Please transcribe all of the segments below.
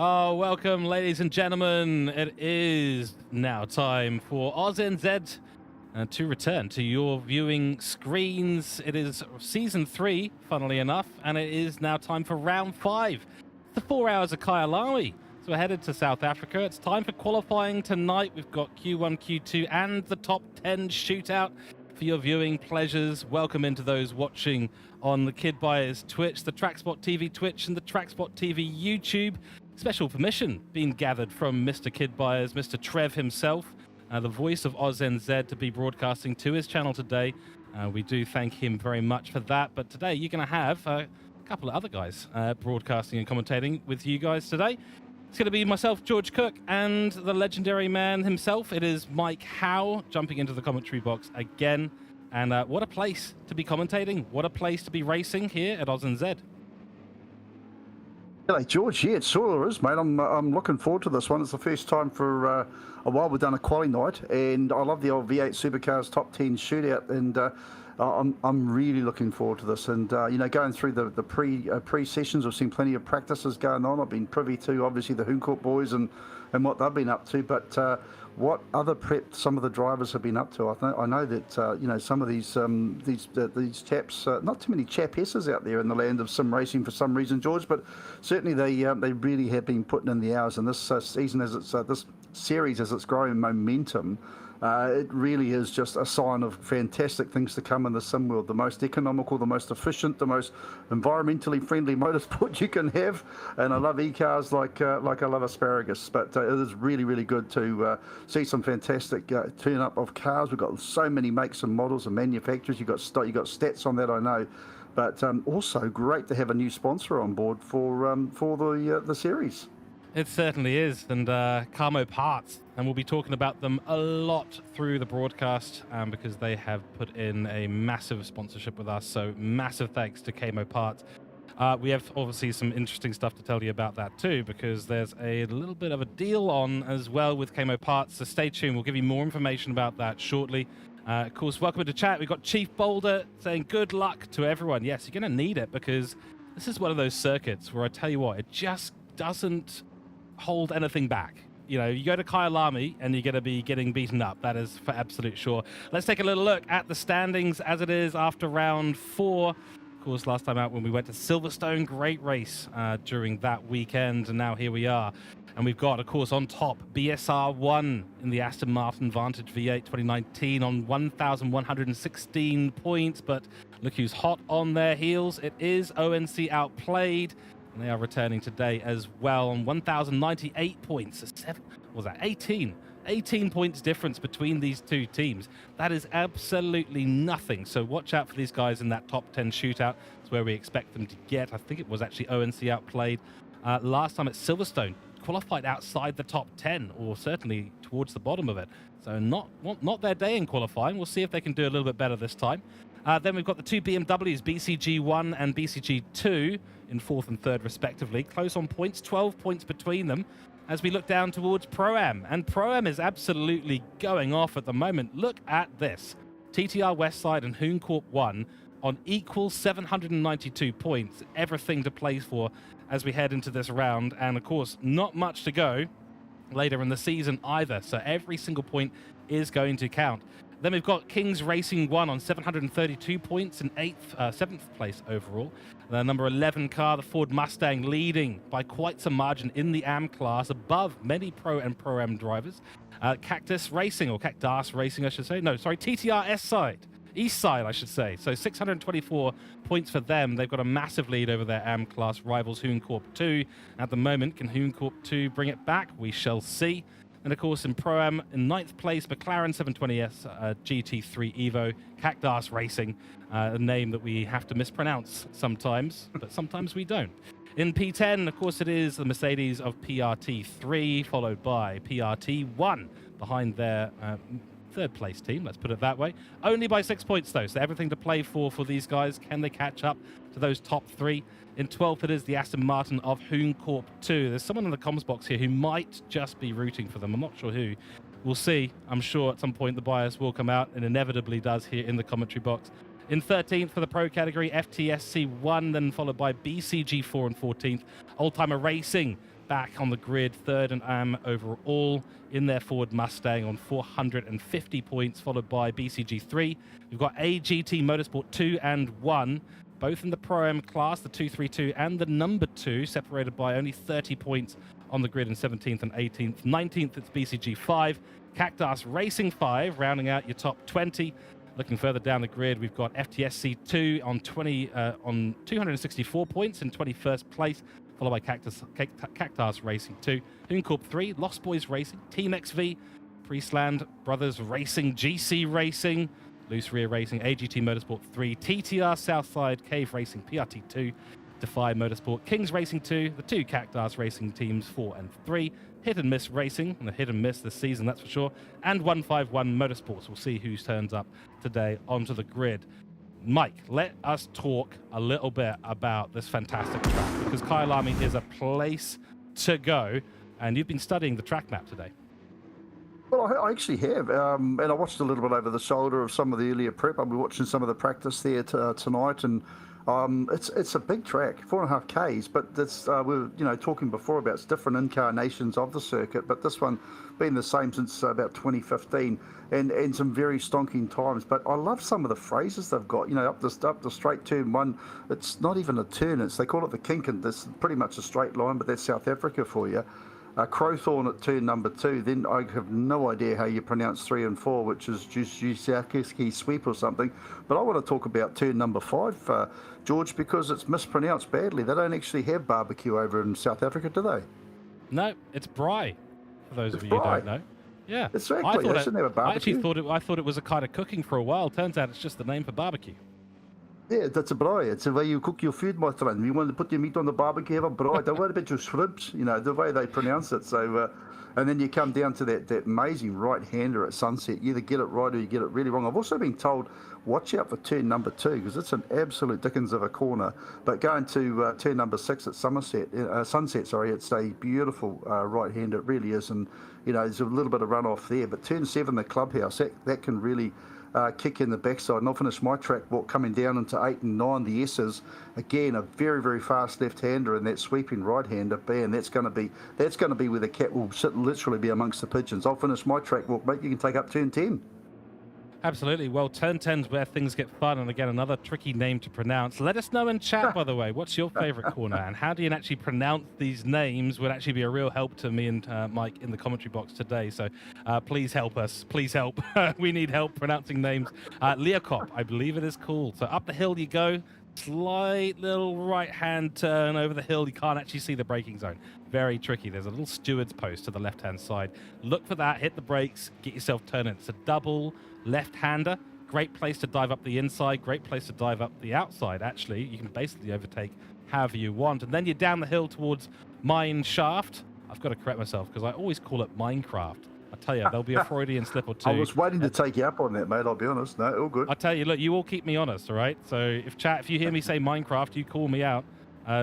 Oh, welcome, ladies and gentlemen. It is now time for AUSNZ to return to your viewing screens. It is Season 3, funnily enough, and it is now time for Round 5. The 4 hours of Kyalami. So we're headed to South Africa. It's time for qualifying tonight. We've got Q1, Q2, and the top 10 shootout for your viewing pleasures. Welcome into those watching on the Kidbyers Twitch, the Trackspot TV Twitch, and the Trackspot TV YouTube. Special permission being gathered from Mr. Kidbyers, Mr. Trev himself, the voice of AUSNZ, to be broadcasting to his channel today. We do thank him very much for that. But today you're going to have a couple of other guys broadcasting and commentating with you guys today. It's going to be myself, George Cooke, and the legendary man himself. It is Mike Howe jumping into the commentary box again. And what a place to be commentating. What a place to be racing here at AUSNZ. G'day, George. Yeah, it sort of is, mate. I'm looking forward to this one. It's the first time for a while we've done a quali night, and I love the old V8 Supercars top 10 shootout, and I'm really looking forward to this. And you know, going through the pre sessions, I've seen plenty of practices going on. I've been privy to obviously the Hooncorp boys and what they've been up to, but what other prep some of the drivers have been up to. I know that you know, some of these chaps, not too many chapesses out there in the land of sim racing for some reason, George, but certainly they really have been putting in the hours. And this season, as it's this series, as it's growing momentum, it really is just a sign of fantastic things to come in the sim world. The most economical, the most efficient, the most environmentally friendly motorsport you can have. And I love e-cars like I love asparagus. But it is really, really good to see some fantastic turn up of cars. We've got so many makes and models and manufacturers. You've got stats on that, I know. But also great to have a new sponsor on board for the series. It certainly is, and Camo Parts, and we'll be talking about them a lot through the broadcast because they have put in a massive sponsorship with us, so massive thanks to Camo Parts. We have obviously some interesting stuff to tell you about that too, because there's a little bit of a deal on as well with Camo Parts, so stay tuned. We'll give you more information about that shortly. Of course, welcome to chat. We've got Chief Boulder saying good luck to everyone. Yes, you're going to need it, because this is one of those circuits where I tell you what, it just doesn't hold anything back. You know, you go to Kyalami and you're going to be getting beaten up. That is for absolute sure. Let's take a little look at the standings as it is after round 4. Of course, last time out when we went to Silverstone, great race during that weekend, and now here we are. And we've got, of course, on top, BSR1 in the Aston Martin Vantage V8 2019 on 1,116 points. But look who's hot on their heels. It is ONC Outplayed. And they are returning today as well on 1,098 points. 18 points difference between these two teams. That is absolutely nothing. So watch out for these guys in that top 10 shootout. It's where we expect them to get. I think it was actually ONC Outplayed last time at Silverstone. Qualified outside the top 10, or certainly towards the bottom of it. So not their day in qualifying. We'll see if they can do a little bit better this time. Then we've got the two BMWs, BCG1 and BCG2, in 4th and 3rd respectively. Close on points, 12 points between them as we look down towards Pro-Am. And Pro-Am is absolutely going off at the moment. Look at this. TTR Westside and Hooncorp 1 on equal 792 points. Everything to play for as we head into this round. And of course, not much to go later in the season either. So every single point is going to count. Then we've got Kings Racing 1 on 732 points in 7th place overall. The number 11 car, the Ford Mustang, leading by quite some margin in the AM class, above many Pro and Pro-Am drivers. Cactus Racing, or Cactus Racing, I should say. No, sorry, TTR East Side, I should say. So 624 points for them. They've got a massive lead over their AM class rivals, Hooncorp 2. At the moment, can Hooncorp 2 bring it back? We shall see. And of course, in Pro-Am, in 9th place, McLaren 720S GT3 Evo, Cactus Racing, a name that we have to mispronounce sometimes, but sometimes we don't. In P10, of course, it is the Mercedes of PRT3, followed by PRT1, behind their 3rd place team, let's put it that way. Only by 6 points, though, so everything to play for these guys. Can they catch up to those top 3? In 12th, it is the Aston Martin of Hooncorp 2. There's someone in the comms box here who might just be rooting for them. I'm not sure who. We'll see. I'm sure at some point the bias will come out, and inevitably does here in the commentary box. In 13th for the Pro category, FTSC 1, then followed by BCG 4 and 14th. Oldtimer Racing back on the grid, third and AM overall in their Ford Mustang on 450 points, followed by BCG3. We've got AGT Motorsport 2 and 1, both in the Pro-Am class, the 232 and the number 2, separated by only 30 points on the grid in 17th and 18th. 19th, it's BCG5. Cactus Racing 5, rounding out your top 20. Looking further down the grid, we've got FTSC2 on 264 points in 21st place, followed by Cactus Racing 2. Hooncorp 3, Lost Boys Racing, Team XV, Priestland Brothers Racing, GC Racing, Loose Rear Racing, AGT Motorsport 3, TTR Southside Cave Racing, PRT2, Defy Motorsport, Kings Racing 2, the 2 Cactus Racing teams 4 and 3, Hit and Miss Racing, and the hit and miss this season, that's for sure, and 151 Motorsports. We'll see who turns up today onto the grid. Mike, let us talk a little bit about this fantastic track, because Kyalami is a place to go, and you've been studying the track map today. Well, I actually have, and I watched a little bit over the shoulder of some of the earlier prep. I'll be watching some of the practice there tonight, and it's a big track, 4.5 Ks, but that's we were talking before about different incarnations of the circuit, but this one been the same since about 2015, and some very stonking times. But I love some of the phrases they've got. Up the straight turn one, it's not even a turn; they call it the kink, and this pretty much a straight line, but that's South Africa for you. Crowthorne at turn number 2, then I have no idea how you pronounce 3 and 4, which is Jusiakiski sweep or something. But I want to talk about turn number 5, George, because it's mispronounced badly. They don't actually have barbecue over in South Africa, do they? No, it's braai, for those of you who don't know. Yeah, exactly. I shouldn't have a barbecue. I thought it was a kind of cooking for a while. Turns out it's just the name for barbecue. Yeah, that's a braai. It's the way you cook your food, my friend. You want to put your meat on the barbecue, have a braai. Don't worry about your shrimps, the way they pronounce it. So, and then you come down to that amazing right-hander at Sunset. You either get it right or you get it really wrong. I've also been told, watch out for turn number 2, because it's an absolute dickens of a corner. But going to turn number 6 at Sunset, it's a beautiful right-hander. It really is. And, there's a little bit of runoff there. But turn 7, the clubhouse, that can really kick in the backside. And I'll finish my track walk coming down into 8 and 9, the S's. Again, a very, very fast left-hander and that sweeping right-hander. Man, that's going to be where the cat will literally be amongst the pigeons. I'll finish my track walk, mate. You can take up turn 10. Absolutely. Well, turn 10's where things get fun, and again, another tricky name to pronounce. Let us know in chat, by the way, what's your favorite corner, and how do you actually pronounce these names? Would actually be a real help to me and Mike in the commentary box today. So please help us. Please help. We need help pronouncing names. Leocop, I believe it is called. So up the hill you go. Slight little right-hand turn over the hill. You can't actually see the braking zone. Very tricky. There's a little steward's post to the left-hand side. Look for that. Hit the brakes. Get yourself turning. It's a double left-hander. Great place to dive up the inside. Great place to dive up the outside, actually. You can basically overtake however you want. And then you're down the hill towards Mine Shaft. I've got to correct myself because I always call it Minecraft. I tell you, there'll be a Freudian slip or two. I was waiting to take you up on that, mate. I'll be honest. No, all good. I tell you, look, you all keep me honest, all right? So if you hear me say Minecraft, you call me out.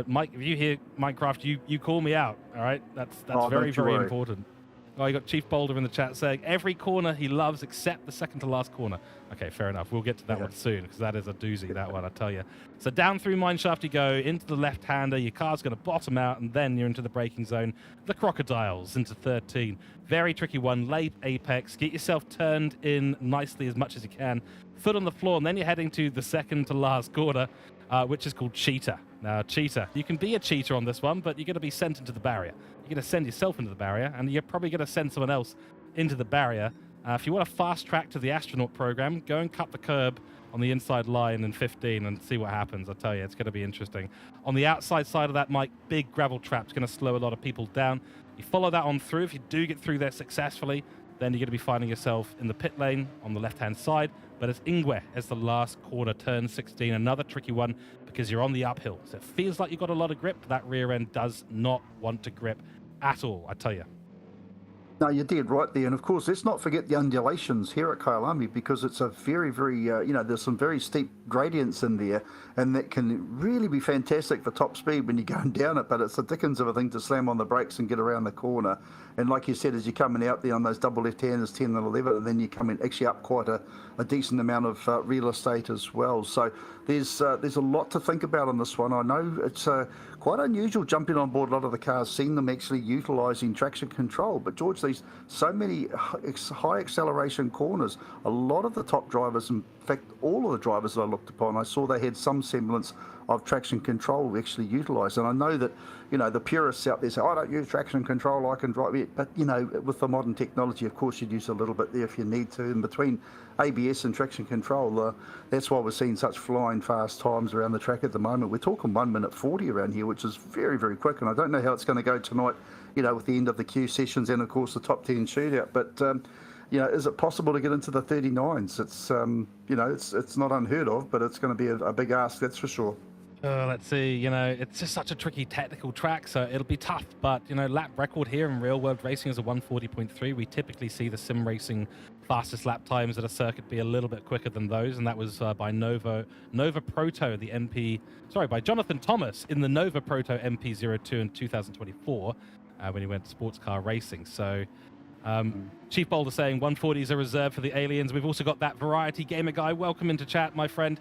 Mike, if you hear Minecraft, you call me out, all right? That's very, very important. Oh, you got Chief Boulder in the chat saying every corner he loves except the second to last corner. Okay, fair enough. We'll get to that one soon because that is a doozy, that one, I tell you. So down through Mineshaft you go, into the left-hander. Your car's going to bottom out, and then you're into the braking zone. The Crocodiles into 13. Very tricky one. Late apex. Get yourself turned in nicely as much as you can. Foot on the floor, and then you're heading to the second to last corner, which is called Cheetah. Now, Cheetah. You can be a cheater on this one, but you're going to be sent into the barrier. You're going to send yourself into the barrier, and you're probably going to send someone else into the barrier. If you want a fast track to the astronaut program, go and cut the curb on the inside line in 15 and see what happens. I tell you, it's going to be interesting. On the outside side of that, Mike, big gravel trap's going to slow a lot of people down. You follow that on through. If you do get through there successfully, then you're going to be finding yourself in the pit lane on the left-hand side. But it's Ingwe as the last corner, turn 16. Another tricky one because you're on the uphill. So it feels like you've got a lot of grip. That rear end does not want to grip at all, I tell you. No, you did right there. And of course, let's not forget the undulations here at Kyalami, because it's a very, very, there's some very steep gradients in there, and that can really be fantastic for top speed when you're going down it. But it's the dickens of a thing to slam on the brakes and get around the corner. And like you said, as you're coming out there on those double left-handers, 10 and 11, and then you're coming actually up quite a decent amount of real estate as well. So there's a lot to think about on this one. I know it's quite unusual jumping on board a lot of the cars, seeing them actually utilising traction control. But George, these so many high acceleration corners, a lot of the top drivers, in fact, all of the drivers that I looked upon, I saw they had some semblance of traction control actually utilised. And I know that, the purists out there say, I don't use traction control, I can drive it. But, with the modern technology, of course, you'd use a little bit there if you need to. And between ABS and traction control, that's why we're seeing such flying fast times around the track at the moment. We're talking 1 minute 40 around here, which is very, very quick. And I don't know how it's going to go tonight, with the end of the Q sessions and, of course, the top 10 shootout. But, is it possible to get into the 39s? It's not unheard of, but it's going to be a big ask, that's for sure. Let's see, it's just such a tricky technical track, so it'll be tough. But, lap record here in real world racing is a 140.3. We typically see the sim racing fastest lap times at a circuit be a little bit quicker than those, and that was by Nova Proto, by Jonathan Thomas in the Nova Proto MP02 in 2024 when he went to sports car racing. So Chief Boulder saying 140s are reserved for the aliens. We've also got that Variety Gamer guy. Welcome into chat, my friend.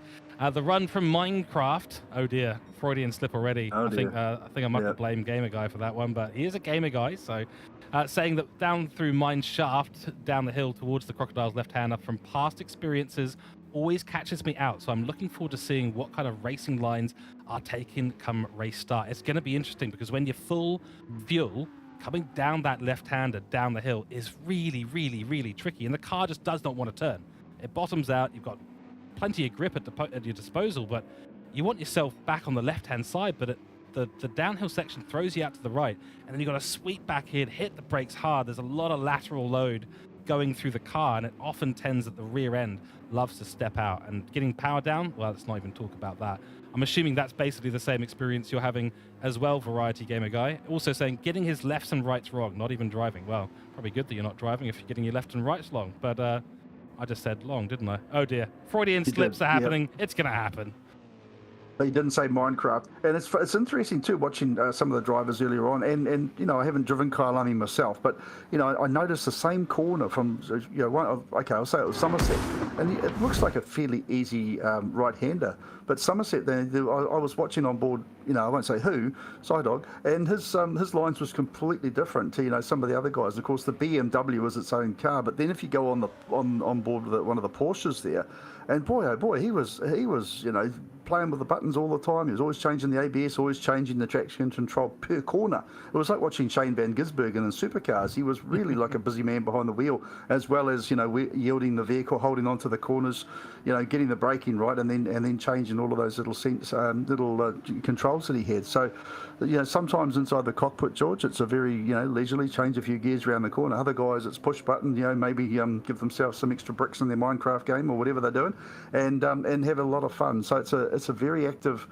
The run from Minecraft. Oh dear, Freudian slip already. Oh, I think I might have to blame Gamer Guy for that one, but he is a gamer guy. So saying that down through Mine Shaft, down the hill towards the Crocodile's left-hander, from past experiences, always catches me out. So I'm looking forward to seeing what kind of racing lines are taken come race start. It's going to be interesting because when you're full fuel, coming down that left-hander down the hill is really, really, really tricky, and the car just does not want to turn. It bottoms out. You've got plenty of grip at your disposal, but you want yourself back on the left-hand side, but the downhill section throws you out to the right, and then you've got to sweep back in, hit the brakes hard. There's a lot of lateral load going through the car, and it often tends that the rear end loves to step out. And getting power down, well, let's not even talk about that. I'm assuming that's basically the same experience you're having as well, Variety Gamer Guy. Also saying getting his lefts and rights wrong, not even driving. Well, probably good that you're not driving if you're getting your left and rights wrong. But I just said long, didn't I? Oh dear. Freudian slips are happening. Yep. It's going to happen. He didn't say Minecraft. And it's interesting too, watching some of the drivers earlier on. And I haven't driven Kyalami myself, but, I noticed the same corner from, I'll say it was Somerset. And it looks like a fairly easy right-hander. But Somerset, I was watching on board, I won't say who, Psydog, and his lines was completely different to, some of the other guys. Of course, the BMW was its own car. But then if you go on board with one of the Porsches there, and boy, oh boy, he was, playing with the buttons all the time. He was always changing the ABS, always changing the traction control per corner. It was like watching Shane Van Gisbergen in supercars. He was really like a busy man behind the wheel, as well as, yielding the vehicle, holding onto the corners, getting the braking right, and then changing all of those little controls that he had. So, sometimes inside the cockpit, George, it's a very, leisurely change a few gears around the corner. Other guys, it's push button, maybe give themselves some extra bricks in their Minecraft game or whatever they're doing, and have a lot of fun. So it's a very active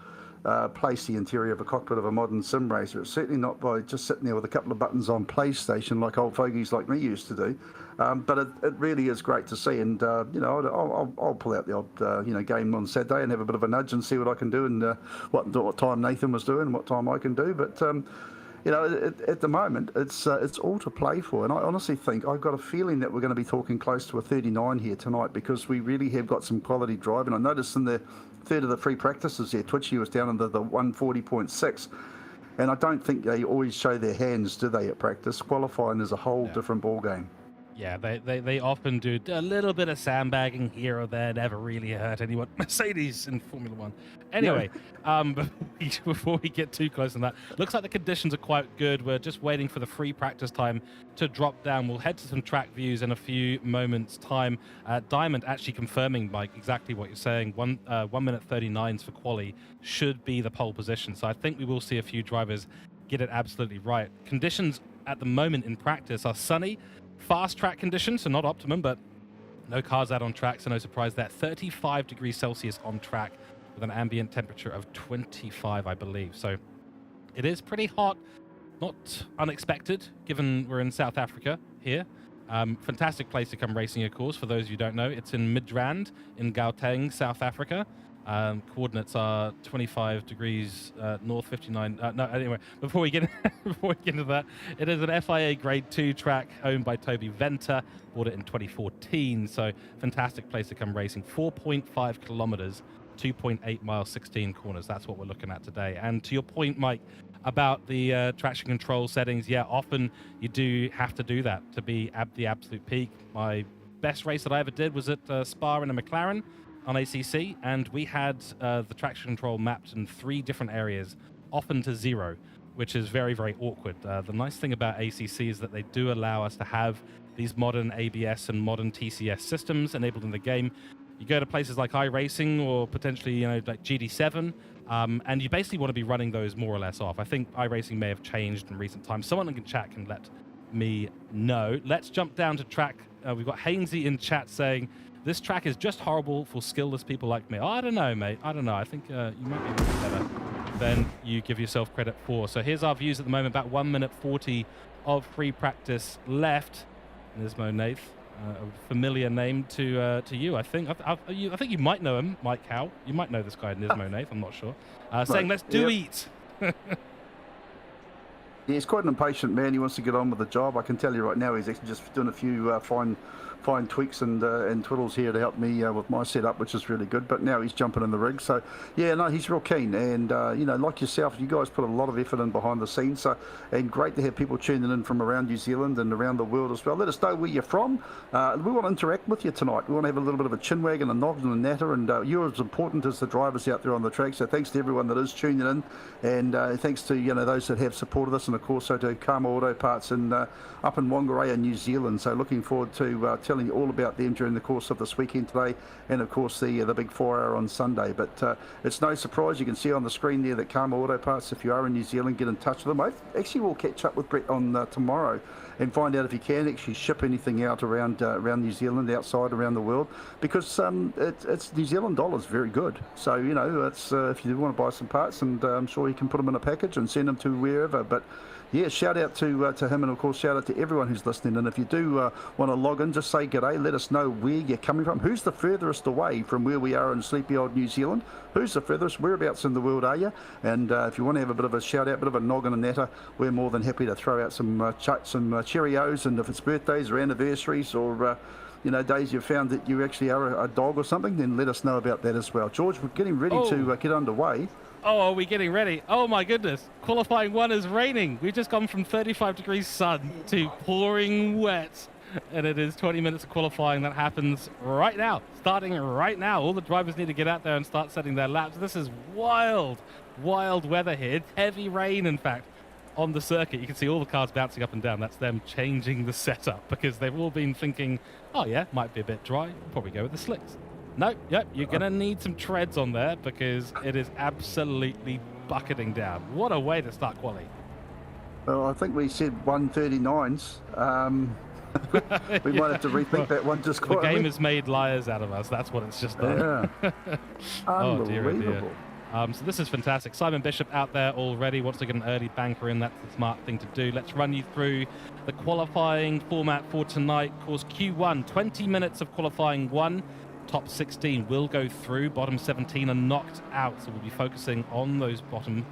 place, the interior of a cockpit of a modern sim racer. It's certainly not by just sitting there with a couple of buttons on PlayStation like old fogies like me used to do. But it really is great to see. And, I'll pull out the odd, game on Saturday and have a bit of a nudge and see what I can do and what time Nathan was doing and what time I can do. But, at the moment, it's all to play for. And I honestly think I've got a feeling that we're going to be talking close to a 39 here tonight, because we really have got some quality driving. I noticed in the third of the free practices there, Twitchy was down under the 140.6. And I don't think they always show their hands, do they, at practice? Qualifying is a whole different ball game. Yeah, they often do a little bit of sandbagging here or there, never really hurt anyone. Mercedes in Formula One. Anyway, before we get too close on that, looks like the conditions are quite good. We're just waiting for the free practice time to drop down. We'll head to some track views in a few moments' time. Diamond actually confirming, Mike, exactly what you're saying. 1 minute 39s for quali should be the pole position. So I think we will see a few drivers get it absolutely right. Conditions at the moment in practice are sunny. Fast track conditions, so not optimum, but no cars out on track, so no surprise there. 35 degrees Celsius on track with an ambient temperature of 25, I believe. So it is pretty hot. not unexpected, given we're in South Africa here. Fantastic place to come racing, of course. For those who don't know, it's in Midrand in Gauteng, South Africa. Coordinates are 25 degrees north, 59. No, anyway, before we get into that, it is an FIA Grade 2 track owned by Toby Venter. Bought it in 2014. So fantastic place to come racing. 4.5 kilometers, 2.8 miles, 16 corners. That's what we're looking at today. And to your point, Mike, about the traction control settings, yeah, often you do have to do that to be at the absolute peak. My best race that I ever did was at Spa in a McLaren on ACC, and we had the traction control mapped in 3 different areas, often to 0, which is very, very awkward. The nice thing about ACC is that they do allow us to have these modern ABS and modern TCS systems enabled in the game. You go to places like iRacing or potentially, like GD7, and you basically want to be running those more or less off. I think iRacing may have changed in recent times. Someone in chat can let me know. Let's jump down to track. We've got Hainsey in chat saying, this track is just horrible for skillless people like me. Oh, I don't know, mate. I don't know. I think you might be a little better than you give yourself credit for. So here's our views at the moment. About 1 minute 40 of free practice left. Nismo Nath, a familiar name to you, I think. I think you might know him, Mike Howe. You might know this guy, Nismo Nath. I'm not sure. Saying, let's do eat. Yeah, he's quite an impatient man. He wants to get on with the job. I can tell you right now, he's actually just doing a few fine tweaks and twiddles here to help me with my setup, which is really good. But now he's jumping in the rig. So, yeah, no, he's real keen. And, like yourself, you guys put a lot of effort in behind the scenes. So, and great to have people tuning in from around New Zealand and around the world as well. Let us know where you're from. We want to interact with you tonight. We want to have a little bit of a chinwag and a nog and a natter. And you're as important as the drivers out there on the track. So thanks to everyone that is tuning in. And thanks to, those that have supported us. And, of course, so to Karma Auto Parts up in Whangarei, New Zealand. So looking forward to telling you all about them during the course of this weekend today, and of course the big 4 hour on Sunday. But it's no surprise, you can see on the screen there that Karma Auto Parts, if you are in New Zealand, get in touch with them. I actually will catch up with Brett on tomorrow and find out if you can actually ship anything out around New Zealand, outside around the world, because it's New Zealand dollars very good. So it's if you want to buy some parts, and I'm sure you can put them in a package and send them to wherever. But yeah, shout out to him, and of course shout out to everyone who's listening. And if you do want to log in, just say g'day, let us know where you're coming from. Who's the furthest away from where we are in sleepy old New Zealand? Who's the furthest? Whereabouts in the world are you? And if you want to have a bit of a shout out, bit of a nog and a natter, we're more than happy to throw out some Cheerios. And if it's birthdays or anniversaries or days you've found that you actually are a dog or something, then let us know about that as well. George, we're getting ready to get underway. Oh, are we getting ready? Oh my goodness. Qualifying 1 is raining. We've just gone from 35 degrees sun to pouring wet. And it is 20 minutes of qualifying that happens right now, starting right now. All the drivers need to get out there and start setting their laps. This is wild, wild weather here. It's heavy rain, in fact, on the circuit. You can see all the cars bouncing up and down. That's them changing the setup because they've all been thinking, oh yeah, might be a bit dry. We'll probably go with the slicks. No, yep, you're going to need some treads on there because it is absolutely bucketing down. What a way to start quali. Well, I think we said 139s. We might have to rethink that one just quietly. The game has made liars out of us. That's what it's just done. Yeah. Oh, dear, Unbelievable. So this is fantastic. Simon Bishop out there already wants to get an early banker in. That's the smart thing to do. Let's run you through the qualifying format for tonight. Course Q1, 20 minutes of qualifying 1. Top 16 will go through. Bottom 17 are knocked out. So we'll be focusing on those bottom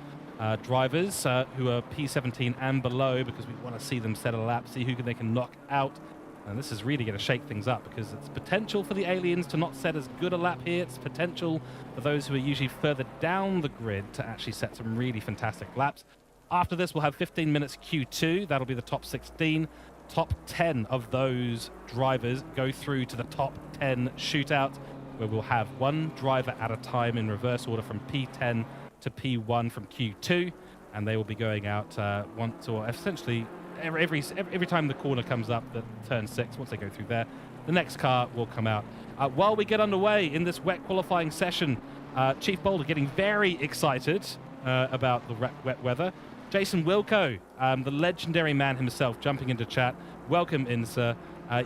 drivers who are P17 and below, because we want to see them set a lap, see who they can knock out. And this is really going to shake things up because it's potential for the aliens to not set as good a lap here. It's potential for those who are usually further down the grid to actually set some really fantastic laps. After this, we'll have 15 minutes Q2. That'll be the top 16. Top 10 of those drivers go through to the top 10 shootout, where we'll have one driver at a time in reverse order from P10 to P1 from Q2, and they will be going out once, or essentially every time the corner comes up, the turn 6, once they go through there, the next car will come out. While we get underway in this wet qualifying session, Chief Boulder getting very excited about the wet weather. Jason Wilco, the legendary man himself, jumping into chat. Welcome in, sir.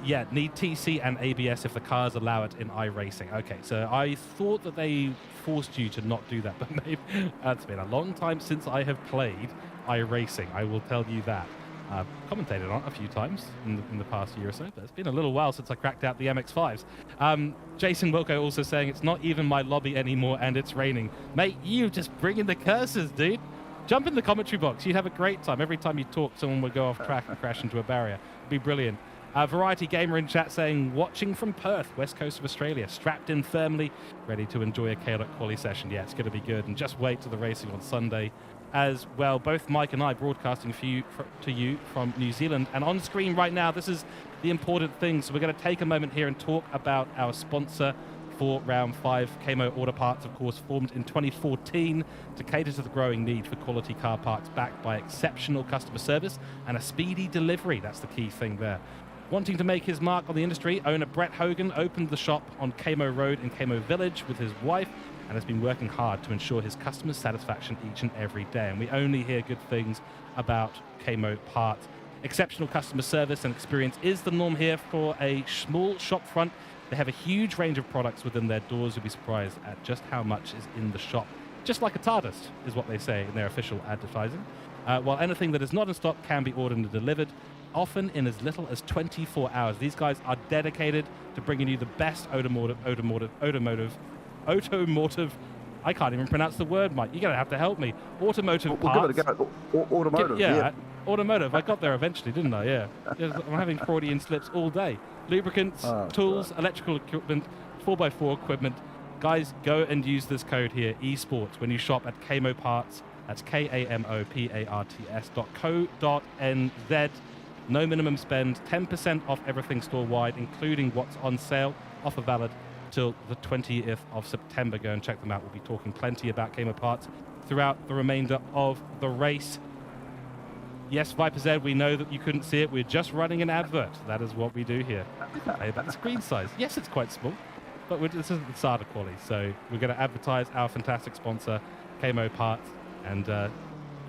Yeah, need TC and ABS if the cars allow it in iRacing. Okay, so I thought that they forced you to not do that, but maybe it's been a long time since I have played iRacing, I will tell you that. Commentated on it a few times in the past year or so, but it's been a little while since I cracked out the MX-5s. Jason Wilco also saying, it's not even my lobby anymore and it's raining. Mate, you just bring in the curses, dude. Jump in the commentary box. You'd have a great time. Every time you talk, someone would go off track and crash into a barrier. It'd be brilliant. Variety Gamer in chat saying, watching from Perth, west coast of Australia, strapped in firmly, ready to enjoy a chaotic quali session. Yeah, it's going to be good. And just wait to the racing on Sunday as well. Both Mike and I broadcasting to you from New Zealand. And on screen right now, this is the important thing. So we're going to take a moment here and talk about our sponsor for round 5. Camo Auto Parts, of course, formed in 2014 to cater to the growing need for quality car parts backed by exceptional customer service and a speedy delivery. That's the key thing there. Wanting to make his mark on the industry, owner Brett Hogan opened the shop on Camo Road in Camo Village with his wife and has been working hard to ensure his customers' satisfaction each and every day. And we only hear good things about Camo Parts. Exceptional customer service and experience is the norm here for a small shop front. They have a huge range of products within their doors. You'll be surprised at just how much is in the shop. Just like a TARDIS, is what they say in their official advertising. While anything that is not in stock can be ordered and delivered, often in as little as 24 hours. These guys are dedicated to bringing you the best automotive, I can't even pronounce the word, Mike. You're going to have to help me. Automotive parts. We'll give it a go. Automotive, yeah. Automotive. I got there eventually, didn't I? Yeah. I'm having Freudian slips all day. Lubricants, tools, electrical equipment, 4x4 equipment. Guys, go and use this code here, esports, when you shop at Camo Parts. That's KAMOPARTS.co.nz. No minimum spend, 10% off everything store-wide, including what's on sale. Offer valid till the 20th of September. Go and check them out. We'll be talking plenty about Camo Parts throughout the remainder of the race. Yes, Viper Z, we know that you couldn't see it. We're just running an advert. That is what we do here. Hey, about the screen size. Yes, it's quite small, but this isn't the starter quality. So we're going to advertise our fantastic sponsor, Camo Parts. And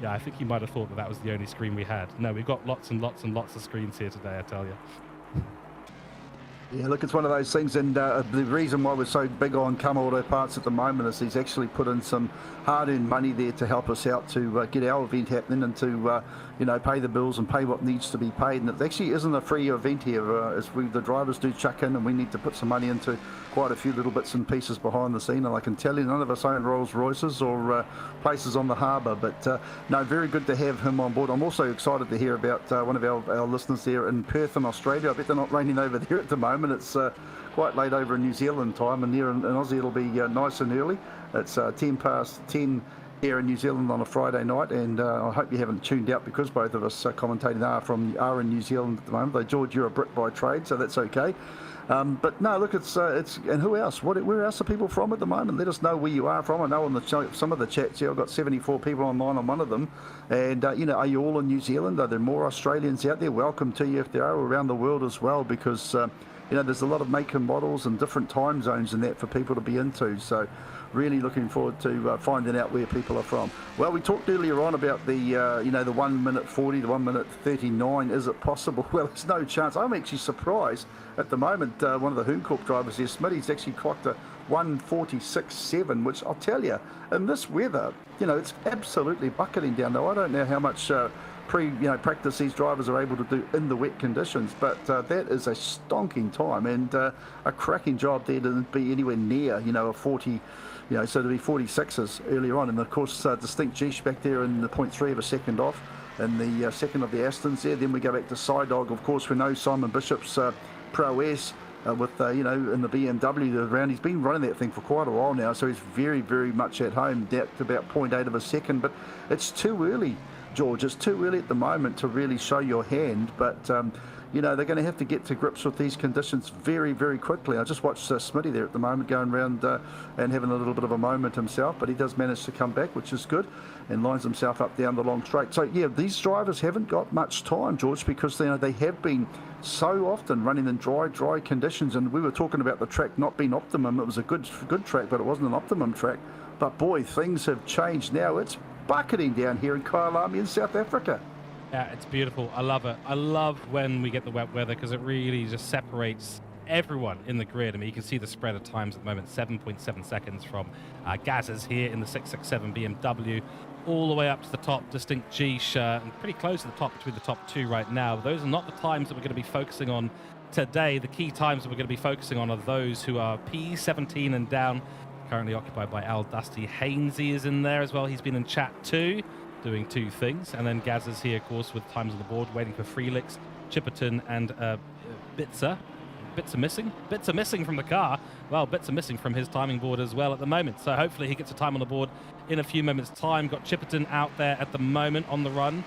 yeah, I think you might have thought that was the only screen we had. No, we've got lots and lots and lots of screens here today, I tell you. Yeah, look, it's one of those things, and the reason why we're so big on Camo Auto Parts at the moment is he's actually put in some hard-earned money there to help us out to get our event happening and to, you know, pay the bills and pay what needs to be paid. And it actually isn't a free event here. The drivers do chuck in, and we need to put some money into quite a few little bits and pieces behind the scene. And I can tell you, none of us own Rolls Royces or places on the harbour, but no, very good to have him on board. I'm also excited to hear about one of our listeners there in Perth in Australia. I bet they're not raining over there at the moment. It's quite late over in New Zealand time, and there in Aussie it'll be nice and early. It's 10 past 10 here in New Zealand on a Friday night, and I hope you haven't tuned out because both of us commentating are in New Zealand at the moment. Though George, you're a Brit by trade, so that's okay. But no, look, it's and who else? Where else are people from at the moment? Let us know where you are from. I know on some of the chats here, I've got 74 people online on one of them, and you know, are you all in New Zealand? Are there more Australians out there? Welcome to you if there are around the world as well, because you know, there's a lot of make and models and different time zones and that for people to be into. So really looking forward to finding out where people are from. Well, we talked earlier on about the, you know, the 1 minute 40, the 1 minute 39. Is it possible? Well, there's no chance. I'm actually surprised at the moment. One of the Hooncorp drivers here, Smitty's actually clocked a 1:46.7, which I'll tell you, in this weather, you know, it's absolutely bucketing down there. I don't know how much practice these drivers are able to do in the wet conditions, but that is a stonking time and a cracking job there to be anywhere near, you know, a 40, you know, so to be 46s earlier on. And of course, distinct G back there in the 0.3 of a second off in the second of the Astons there. Then we go back to Sidog. Of course, we know Simon Bishop's prowess with, you know, in the BMW round. He's been running that thing for quite a while now, so he's very, very much at home, down to about 0.8 of a second. But it's too early, George. It's too early at the moment to really show your hand, but you know, they're going to have to get to grips with these conditions very, very quickly. I just watched Smitty there at the moment going around and having a little bit of a moment himself, but he does manage to come back, which is good, and lines himself up down the long straight. So yeah, these drivers haven't got much time, George, because you know, they have been so often running in dry conditions. And we were talking about the track not being optimum. It was a good track, but it wasn't an optimum track. But boy, things have changed now. It's bucketing down here in Kyalami in South Africa. Yeah, it's beautiful. I love it. I love when we get the wet weather because it really just separates everyone in the grid. I mean, you can see the spread of times at the moment, 7.7 seconds from Gaz's here in the 667 BMW, all the way up to the top, Distinct G-Sh, and pretty close to the top between the top two right now. Those are not the times that we're going to be focusing on today. The key times that we're going to be focusing on are those who are P17 and down, currently occupied by Al Dusty. Hainsey is in there as well. He's been in chat too, doing two things. And then Gaz is here, of course, with times on the board, waiting for Freelix, Chipperton, and Bitzer. Bits are missing. Bits are missing from the car. Well, bits are missing from his timing board as well at the moment. So hopefully he gets a time on the board in a few moments' time. Got Chipperton out there at the moment on the run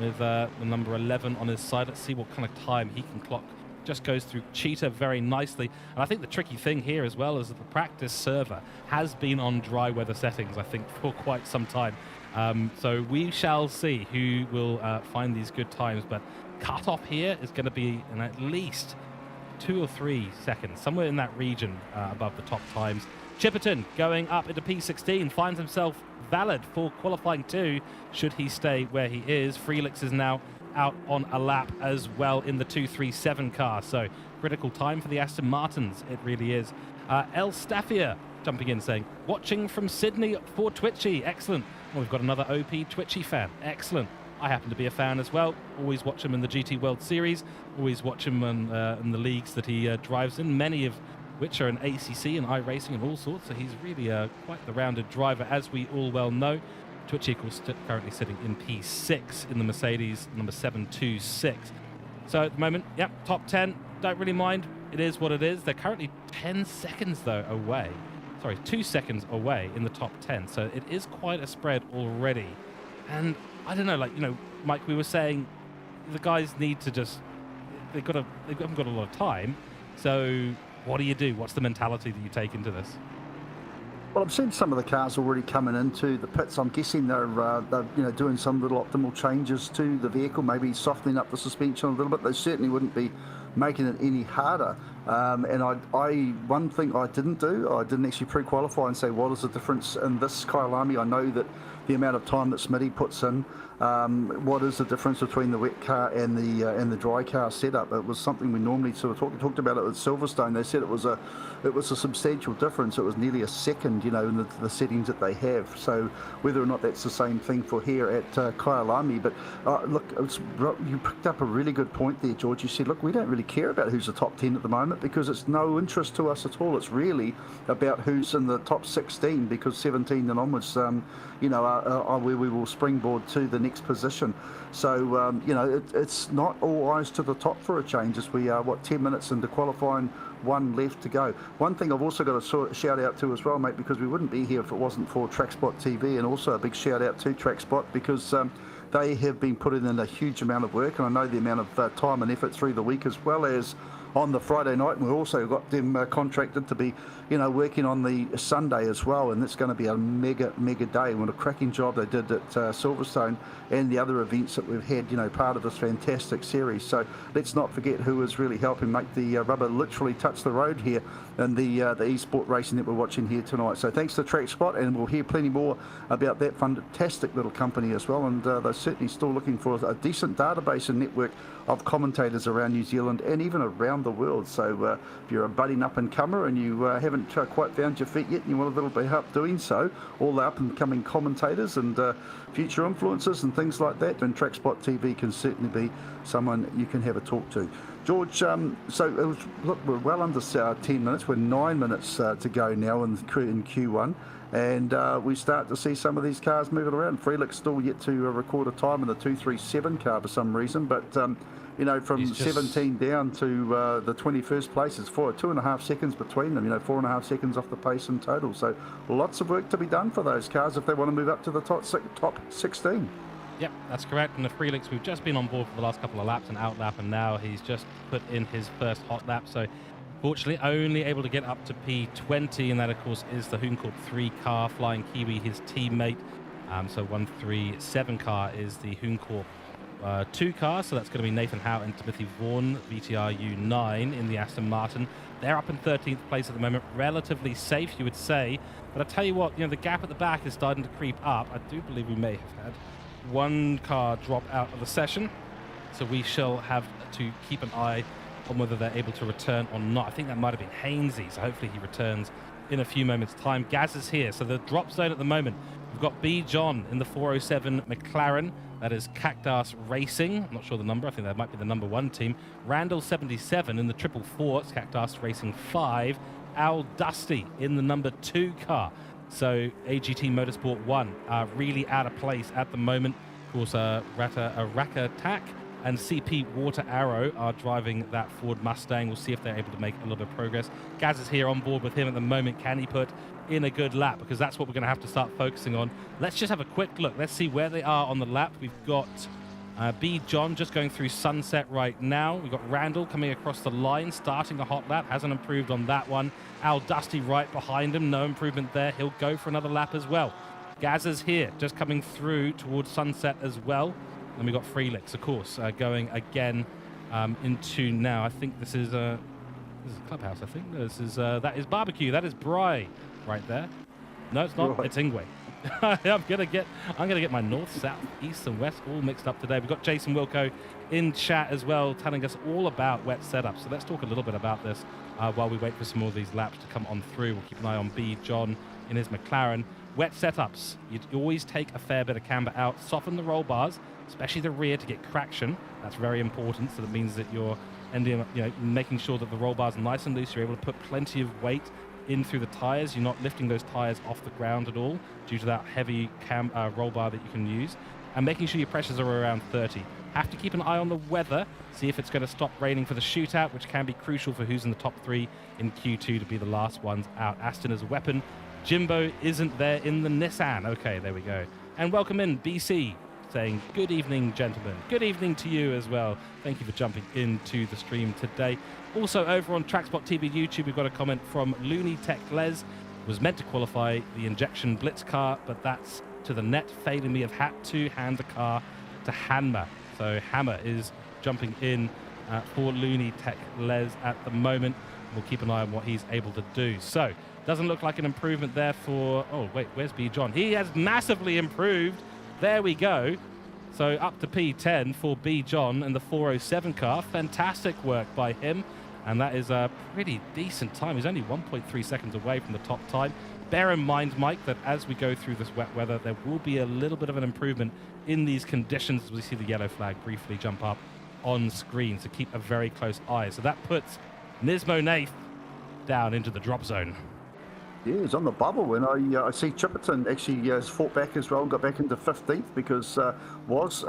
with the number 11 on his side. Let's see what kind of time he can clock. Just goes through Cheetah very nicely. And I think the tricky thing here as well is that the practice server has been on dry weather settings, I think, for quite some time. So we shall see who will find these good times. But cut-off here is going to be in at least 2 or 3 seconds, somewhere in that region above the top times. Chipperton going up into P16, finds himself valid for qualifying 2, should he stay where he is. Freelix is now out on a lap as well in the 237 car, so critical time for the Aston Martins, it really is. El Staffia jumping in saying, watching from Sydney for Twitchy, excellent. Well, we've got another OP Twitchy fan, excellent. I happen to be a fan as well. Always watch him in the GT World Series. Always watch him in the leagues that he drives in, many of which are in ACC and iRacing and all sorts. So he's really quite the rounded driver, as we all well know. Twitchy, of course, currently sitting in P6 in the Mercedes number 726. So at the moment, yep, top 10. Don't really mind. It is what it is. They're currently 10 seconds, though, away. Sorry, 2 seconds away in the top 10. So it is quite a spread already. And I don't know, like, you know, Mike, we were saying the guys need to just, they haven't got a lot of time. So what do you do? What's the mentality that you take into this? Well, I've seen some of the cars already coming into the pits. I'm guessing they're doing some little optimal changes to the vehicle, maybe softening up the suspension a little bit. They certainly wouldn't be making it any harder. And one thing I didn't do, I didn't actually pre-qualify and say what is the difference in this Kyalami. I know that the amount of time that Smitty puts in, what is the difference between the wet car and the dry car setup. It was something we normally sort of talked about it with Silverstone. They said it was a substantial difference. It was nearly a second, you know, in the settings that they have. So whether or not that's the same thing for here at Kyalami. But look, you picked up a really good point there, George. You said, look, we don't really care about who's the top 10 at the moment because it's no interest to us at all. It's really about who's in the top 16 because 17 and onwards, are where we will springboard to the next position. So, it's not all eyes to the top for a change as we are, 10 minutes into qualifying, 1 left to go. One thing I've also got to shout out to as well, mate, because we wouldn't be here if it wasn't for TrackSpot TV, and also a big shout out to TrackSpot because they have been putting in a huge amount of work, and I know the amount of time and effort through the week as well as on the Friday night, and we've also got them contracted to be, working on the Sunday as well, and it's going to be a mega day. What a cracking job they did at Silverstone and the other events that we've had, part of this fantastic series. So let's not forget who is really helping make the rubber literally touch the road here in the eSport racing that we're watching here tonight. So thanks to TrackSpot, and we'll hear plenty more about that fantastic little company as well, and they're certainly still looking for a decent database and network of commentators around New Zealand and even around the world. So if you're a budding up-and-comer and you haven't quite found your feet yet and you want a little bit of help doing so, all the up-and-coming commentators and future influencers and things like that, then TrackSpot TV can certainly be someone you can have a talk to. George, so look, we're well under 10 minutes. We're 9 minutes to go now in Q1. And we start to see some of these cars moving around. Freelix still yet to record a time in the 237 car for some reason, but from 17 down to the 21st place, it's 2.5 seconds between them. 4.5 seconds off the pace in total. So lots of work to be done for those cars if they want to move up to the top 16. Yep, that's correct. And the Freelix, we've just been on board for the last couple of laps and out lap, and now he's just put in his first hot lap. So fortunately, only able to get up to P20, and that, of course, is the Hooncorp 3 car, Flying Kiwi, his teammate. So 137 car is the Hooncorp 2 car, so that's going to be Nathan Howe and Timothy Vaughan, VTR U9 in the Aston Martin. They're up in 13th place at the moment, relatively safe, you would say. But I tell you what, the gap at the back is starting to creep up. I do believe we may have had one car drop out of the session, so we shall have to keep an eye on whether they're able to return or not. I think that might have been Hainsey, so hopefully he returns in a few moments' time. Gaz is here, so the drop zone at the moment, we've got B. John in the 407 McLaren. That is Cactus Racing. I'm not sure the number. I think that might be the number 1 team. Randall 77 in the 444. It's Cactus Racing 5. Al Dusty in the number 2 car. So AGT Motorsport 1 really out of place at the moment. Of course, Raka Tack and CP Water Arrow are driving that Ford Mustang. We'll see if they're able to make a little bit of progress. Gaz is here on board with him at the moment. Can he put in a good lap? Because that's what we're going to have to start focusing on. Let's just have a quick look. Let's see where they are on the lap. We've got B. John just going through Sunset right now. We've got Randall coming across the line, starting a hot lap. Hasn't improved on that one. Al Dusty right behind him. No improvement there. He'll go for another lap as well. Gaz is here, just coming through towards Sunset as well. And we've got Freelix, of course, going again into now. I think this is Clubhouse, I think. That is Barbecue. That is Bry right there. No, it's not. Right. It's Ingwe. I'm gonna get my north, south, east, and west all mixed up today. We've got Jason Wilco in chat as well, telling us all about wet setups. So let's talk a little bit about this while we wait for some more of these laps to come on through. We'll keep an eye on B. John in his McLaren. Wet setups. You always take a fair bit of camber out, soften the roll bars, especially the rear, to get traction. That's very important. So that means that you're ending, making sure that the roll bars are nice and loose. You're able to put plenty of weight in through the tires. You're not lifting those tires off the ground at all due to that heavy roll bar that you can use, and making sure your pressures are around 30. Have to keep an eye on the weather, see if it's going to stop raining for the shootout, which can be crucial for who's in the top 3 in Q2 to be the last ones out. Aston as a weapon. Jimbo isn't there in the Nissan. Okay, there we go. And welcome in BC, saying good evening, gentlemen. Good evening to you as well. Thank you for jumping into the stream today. Also over on Trackspot TV YouTube, we've got a comment from Looney Tech Les. Was meant to qualify the injection blitz car, but that's to the net, failing me. Have had to hand the car to Hammer. So Hammer is jumping in for Looney Tech Les at the moment. We'll keep an eye on what he's able to do. So doesn't look like an improvement there for, oh wait, where's B. John? He has massively improved. There we go. So up to P10 for B. John and the 407 car. Fantastic work by him. And that is a pretty decent time. He's only 1.3 seconds away from the top time. Bear in mind, Mike, that as we go through this wet weather, there will be a little bit of an improvement in these conditions as we see the yellow flag briefly jump up on screen. So keep a very close eye. So that puts Nismo Nath down into the drop zone. Yeah, he's on the bubble, and I see Chipperton actually has fought back as well, got back into 15th because was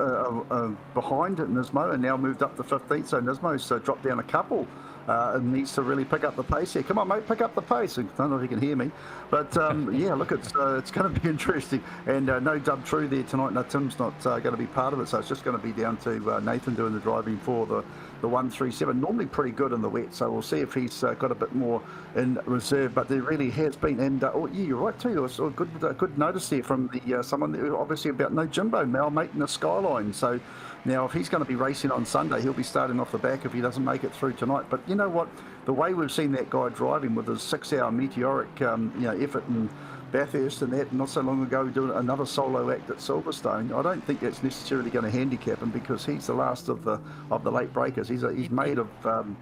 behind Nismo and now moved up to 15th, so Nismo's dropped down a couple and needs to really pick up the pace here. Come on, mate, pick up the pace. I don't know if you can hear me, but yeah, look, it's going to be interesting, and no Dub True there tonight. No, Tim's not going to be part of it, so it's just going to be down to Nathan doing the driving for the 137. Normally pretty good in the wet, so we'll see if he's got a bit more in reserve, but there really has been, and oh yeah, you're right too. It was good notice there from the someone obviously about no Jimbo, Mal making the Skyline. So now if he's going to be racing on Sunday, he'll be starting off the back if he doesn't make it through tonight. But you know what, the way we've seen that guy driving with his 6-hour meteoric effort and Bathurst and that, not so long ago doing another solo act at Silverstone, I don't think that's necessarily going to handicap him because he's the last of the late breakers. He's made of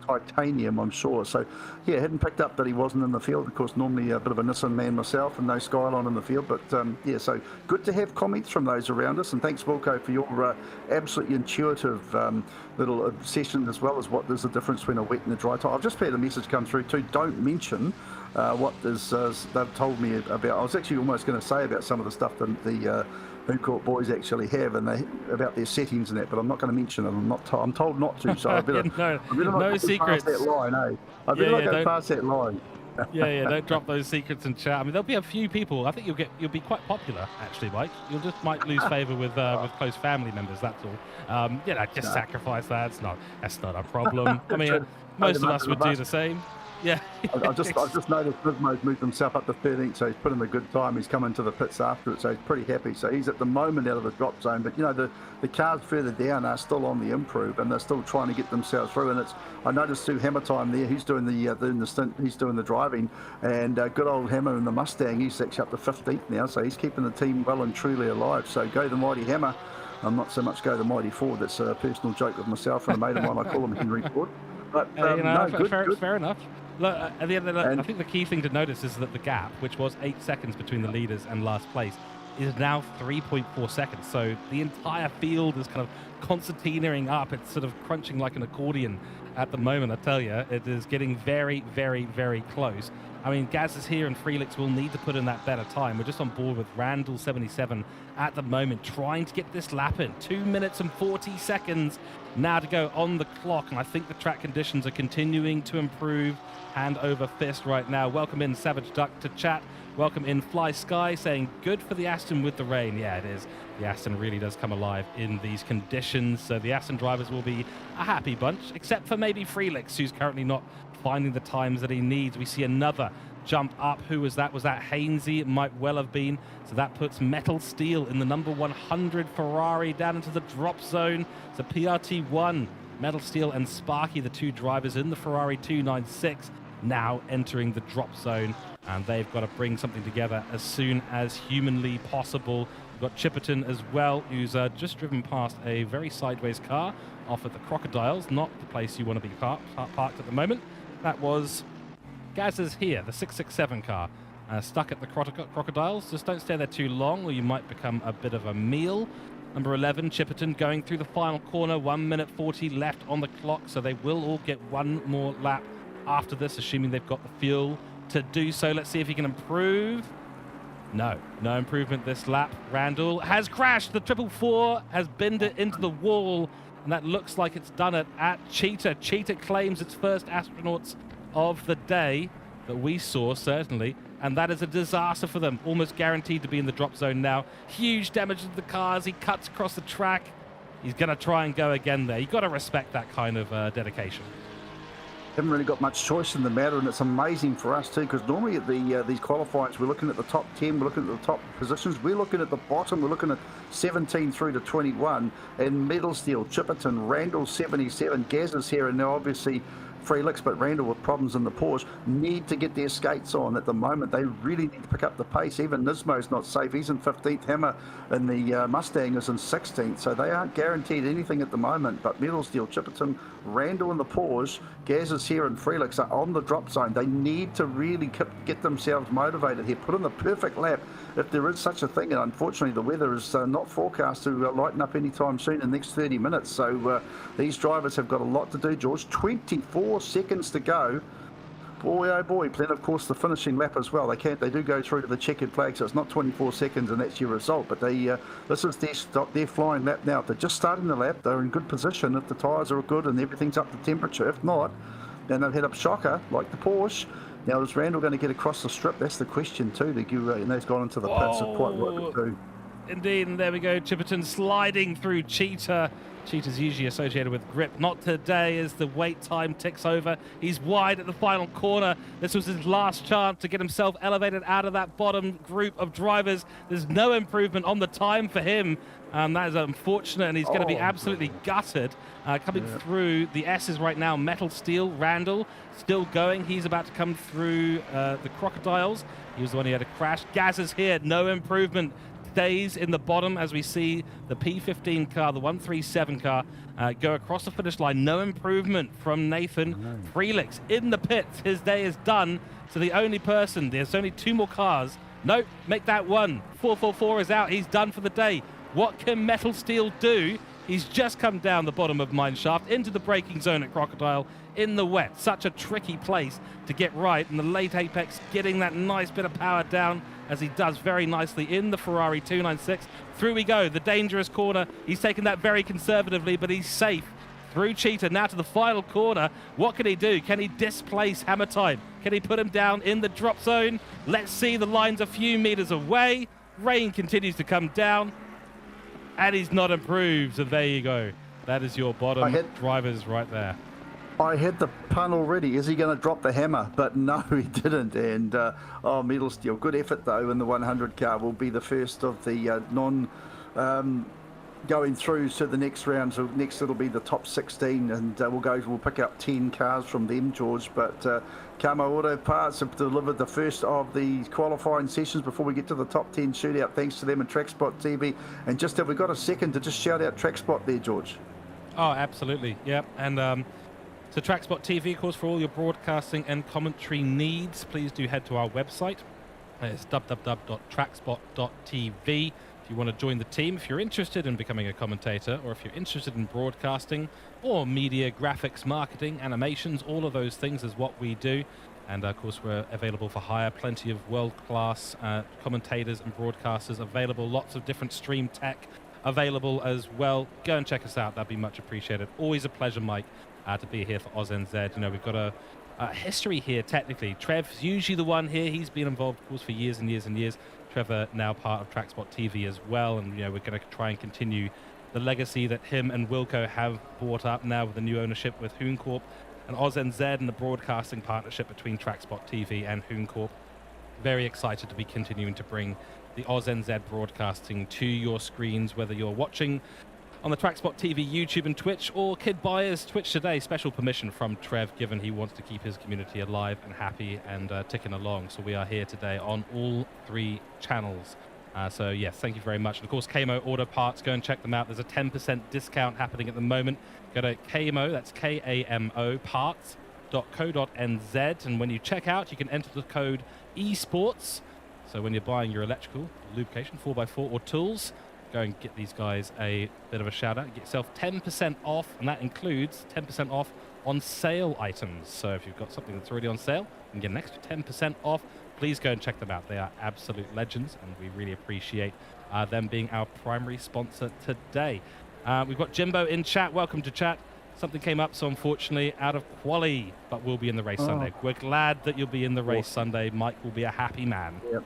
titanium, I'm sure. So yeah, hadn't picked up that he wasn't in the field. Of course, normally a bit of a Nissan man myself and no Skyline in the field, but yeah, so good to have comments from those around us, and thanks Wilco for your absolutely intuitive little obsession as well as what there's a difference between a wet and a dry tyre. I've just had a message come through too, don't mention what they've told me about. I was actually almost going to say about some of the stuff that the Hooncorp boys actually have and about their settings and that, but I'm not going to mention them. I'm told not to, so I better, no secrets. Past that line, eh? I better not go past that line. yeah, don't drop those secrets in chat. I mean, there'll be a few people. I think you'll be quite popular, actually, Mike. You'll just might lose favour with close family members. That's all. Just sacrifice that. That's not a problem. I mean, most of us would do the same. Yeah. I've just noticed Nismo's moved himself up to 13th, so he's put in a good time. He's come into the pits after it, so he's pretty happy. So he's at the moment out of the drop zone, but the cars further down are still on the improve, and they're still trying to get themselves through. And I noticed too, Hammer Time there. He's doing the stint. He's doing the driving, and good old Hammer in the Mustang. He's actually up to 15th now, so he's keeping the team well and truly alive. So go the mighty Hammer. I'm not so much go the mighty Ford. That's a personal joke with myself and a mate of mine. I call him Henry Ford. But No, no, good. fair enough. Look, at the end of the day, And I think the key thing to notice is that the gap, which was 8 seconds between the leaders and last place, is now 3.4 seconds. So the entire field is kind of concertinaing up. It's sort of crunching like an accordion at the moment, I tell you. It is getting very, very, very close. I mean, Gaz is here and Felix will need to put in that better time. We're just on board with Randall 77 at the moment, trying to get this lap in. 2 minutes and 40 seconds now to go on the clock, and I think the track conditions are continuing to improve hand over fist right now. Welcome in Savage Duck to chat. Welcome in Fly Sky saying good for the Aston with the rain. Yeah, it is. The Aston really does come alive in these conditions. So the Aston drivers will be a happy bunch, except for maybe Felix, who's currently not finding the times that he needs. We see another jump up. Who was that? Was that Hainsey? It might well have been. So that puts Metal Steel in the number 100 Ferrari down into the drop zone. So PRT1, Metal Steel and Sparky, the two drivers in the Ferrari 296, now entering the drop zone. And they've got to bring something together as soon as humanly possible. We've got Chipperton as well, who's just driven past a very sideways car off at the Crocodiles, not the place you want to be parked at the moment. That was Gaz's here, the 667 car, stuck at the Crocodiles. Just don't stay there too long or you might become a bit of a meal. Number 11, Chipperton, going through the final corner, 1 minute 40 left on the clock, so they will all get one more lap after this, assuming they've got the fuel to do so. Let's see if he can improve. No improvement this lap. Randall has crashed. The 444 has binned it into the wall, and that looks like it's done it at Cheetah. Cheetah claims its first astronauts of the day that we saw, certainly, and that is a disaster for them. Almost guaranteed to be in the drop zone now. Huge damage to the cars. He cuts across the track. He's going to try and go again there. You've got to respect that kind of dedication. Haven't really got much choice in the matter, and it's amazing for us too, because normally at these qualifiers we're looking at the top 10, we're looking at the top positions, we're looking at the bottom, we're looking at 17 through to 21, and Metal Steel, Chipperton, Randall 77, Gaz is here, and now obviously Felix, but Randall with problems in the Porsche, need to get their skates on at the moment. They really need to pick up the pace. Even Nismo's not safe. He's in 15th. Hammer in the Mustang is in 16th. So they aren't guaranteed anything at the moment. But Metal Steel, Chipperton, Randall in the Porsche, Gaz is here and Felix are on the drop zone. They need to really get themselves motivated here. Put in the perfect lap if there is such a thing. And unfortunately, the weather is not forecast to lighten up anytime soon in the next 30 minutes. So these drivers have got a lot to do, George. 24 seconds to go. Boy, oh boy. Then, of course, the finishing lap as well. They do go through to the checkered flag, so it's not 24 seconds and that's your result. But this is their flying lap now. If they're just starting the lap, they're in good position if the tyres are good and everything's up to temperature. If not, then they've hit up shocker like the Porsche. Now, is Randall going to get across the strip? That's the question too. And they've gone into the pits. It's quite right too. Indeed, and there we go. Chipperton sliding through Cheetah. Cheetah's usually associated with grip. Not today as the wait time ticks over. He's wide at the final corner. This was his last chance to get himself elevated out of that bottom group of drivers. There's no improvement on the time for him. That is unfortunate, and he's going to be absolutely gutted. Coming through the S's right now, Metal Steel, Randall, still going. He's about to come through the Crocodiles. He was the one who had a crash. Gaz is here, no improvement. Stays in the bottom as we see the P15 car, the 137 car, go across the finish line. No improvement from Nathan. Felix in the pits. His day is done. So the only person, there's only two more cars. Nope, make that one. 444 is out. He's done for the day. What can Metal Steel do? He's just come down the bottom of Mineshaft into the braking zone at Crocodile in the wet. Such a tricky place to get right. And the late apex getting that nice bit of power down as he does very nicely in the Ferrari 296. Through we go, the dangerous corner. He's taken that very conservatively, but he's safe. Through Cheetah, now to the final corner. What can he do? Can he displace Hammer Time? Can he put him down in the drop zone? Let's see, the line's a few meters away. Rain continues to come down. And he's not improved, so there you go. That is your bottom drivers right there. I had the pun already. Is he going to drop the hammer? But no, he didn't. And Metal Steel, good effort though. In the 100 car will be the first of the going through to the next round. So next it'll be the top 16, and we'll pick up 10 cars from them, George. But Camo Auto Parts have delivered the first of the qualifying sessions before we get to the top 10 shootout. Thanks to them and TrackSpot TV. And just have we got a second to just shout out TrackSpot there, George? Oh, absolutely. Yep. And So TrackSpot TV, of course, for all your broadcasting and commentary needs, please do head to our website. It's www.trackspot.tv. If you want to join the team, if you're interested in becoming a commentator, or if you're interested in broadcasting or media, graphics, marketing, animations, all of those things is what we do. And of course, we're available for hire. Plenty of world-class commentators and broadcasters available. Lots of different stream tech available as well. Go and check us out. That'd be much appreciated. Always a pleasure, Mike, to be here for AUSNZ. You know, we've got a history here, technically. Trev's usually the one here. He's been involved, of course, for years and years and years. Trevor now part of TrackSpot TV as well. And, you know, we're going to try and continue the legacy that him and Wilco have brought up now with the new ownership with Hooncorp and AUSNZ and the broadcasting partnership between TrackSpot TV and Hooncorp. Very excited to be continuing to bring the AUSNZ broadcasting to your screens, whether you're watching on the TrackSpot TV, YouTube and Twitch, or Kidbyers Twitch today. Special permission from Trev, given he wants to keep his community alive and happy and ticking along. So we are here today on all 3 channels. So yes, thank you very much. And of course, Kamo Auto Parts, go and check them out. There's a 10% discount happening at the moment. Go to Kamo, that's K-A-M-O, parts.co.nz. And when you check out, you can enter the code eSports. So when you're buying your electrical, lubrication, 4x4 or tools, go and get these guys a bit of a shout out. Get yourself 10% off, and that includes 10% off on sale items. So if you've got something that's already on sale, you can get an extra 10% off. Please go and check them out. They are absolute legends, and we really appreciate them being our primary sponsor today. We've got Jimbo in chat. Welcome to chat. Something came up, so unfortunately out of quali, but we'll be in the race Sunday. We're glad that you'll be in the race Sunday. Mike will be a happy man. Yep.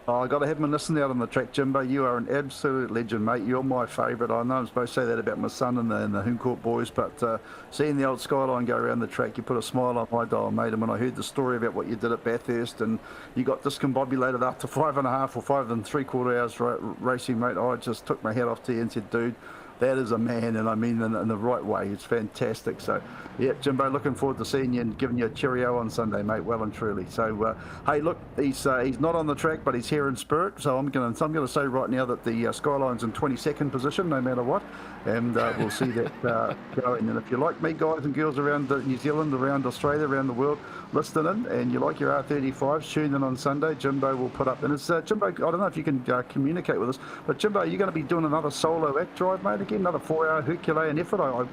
Oh, I got to have him listen out on the track, Jimbo. You are an absolute legend, mate. You're my favourite. I know I'm supposed to say that about my son and the Hooncorp boys, but seeing the old Skyline go around the track, you put a smile on my dial, mate. And when I heard the story about what you did at Bathurst and you got discombobulated after 5.5 or 5 3/4 hours racing, mate, I just took my hat off to you and said, dude, that is a man, and I mean in the right way. It's fantastic. So, yeah, Jimbo, looking forward to seeing you and giving you a cheerio on Sunday, mate. Well and truly. So, hey, look, he's not on the track, but he's here in spirit. So I'm going to say right now that the Skyline's in 22nd position, no matter what, and we'll see that going. And if you like me, guys and girls around New Zealand, around Australia, around the world, listening in, and you like your R35s, tune in on Sunday. Jimbo will put up, and it's Jimbo. I don't know if you can communicate with us, but Jimbo, are you going to be doing another solo act drive, mate? Again, another 4-hour Herculean effort. I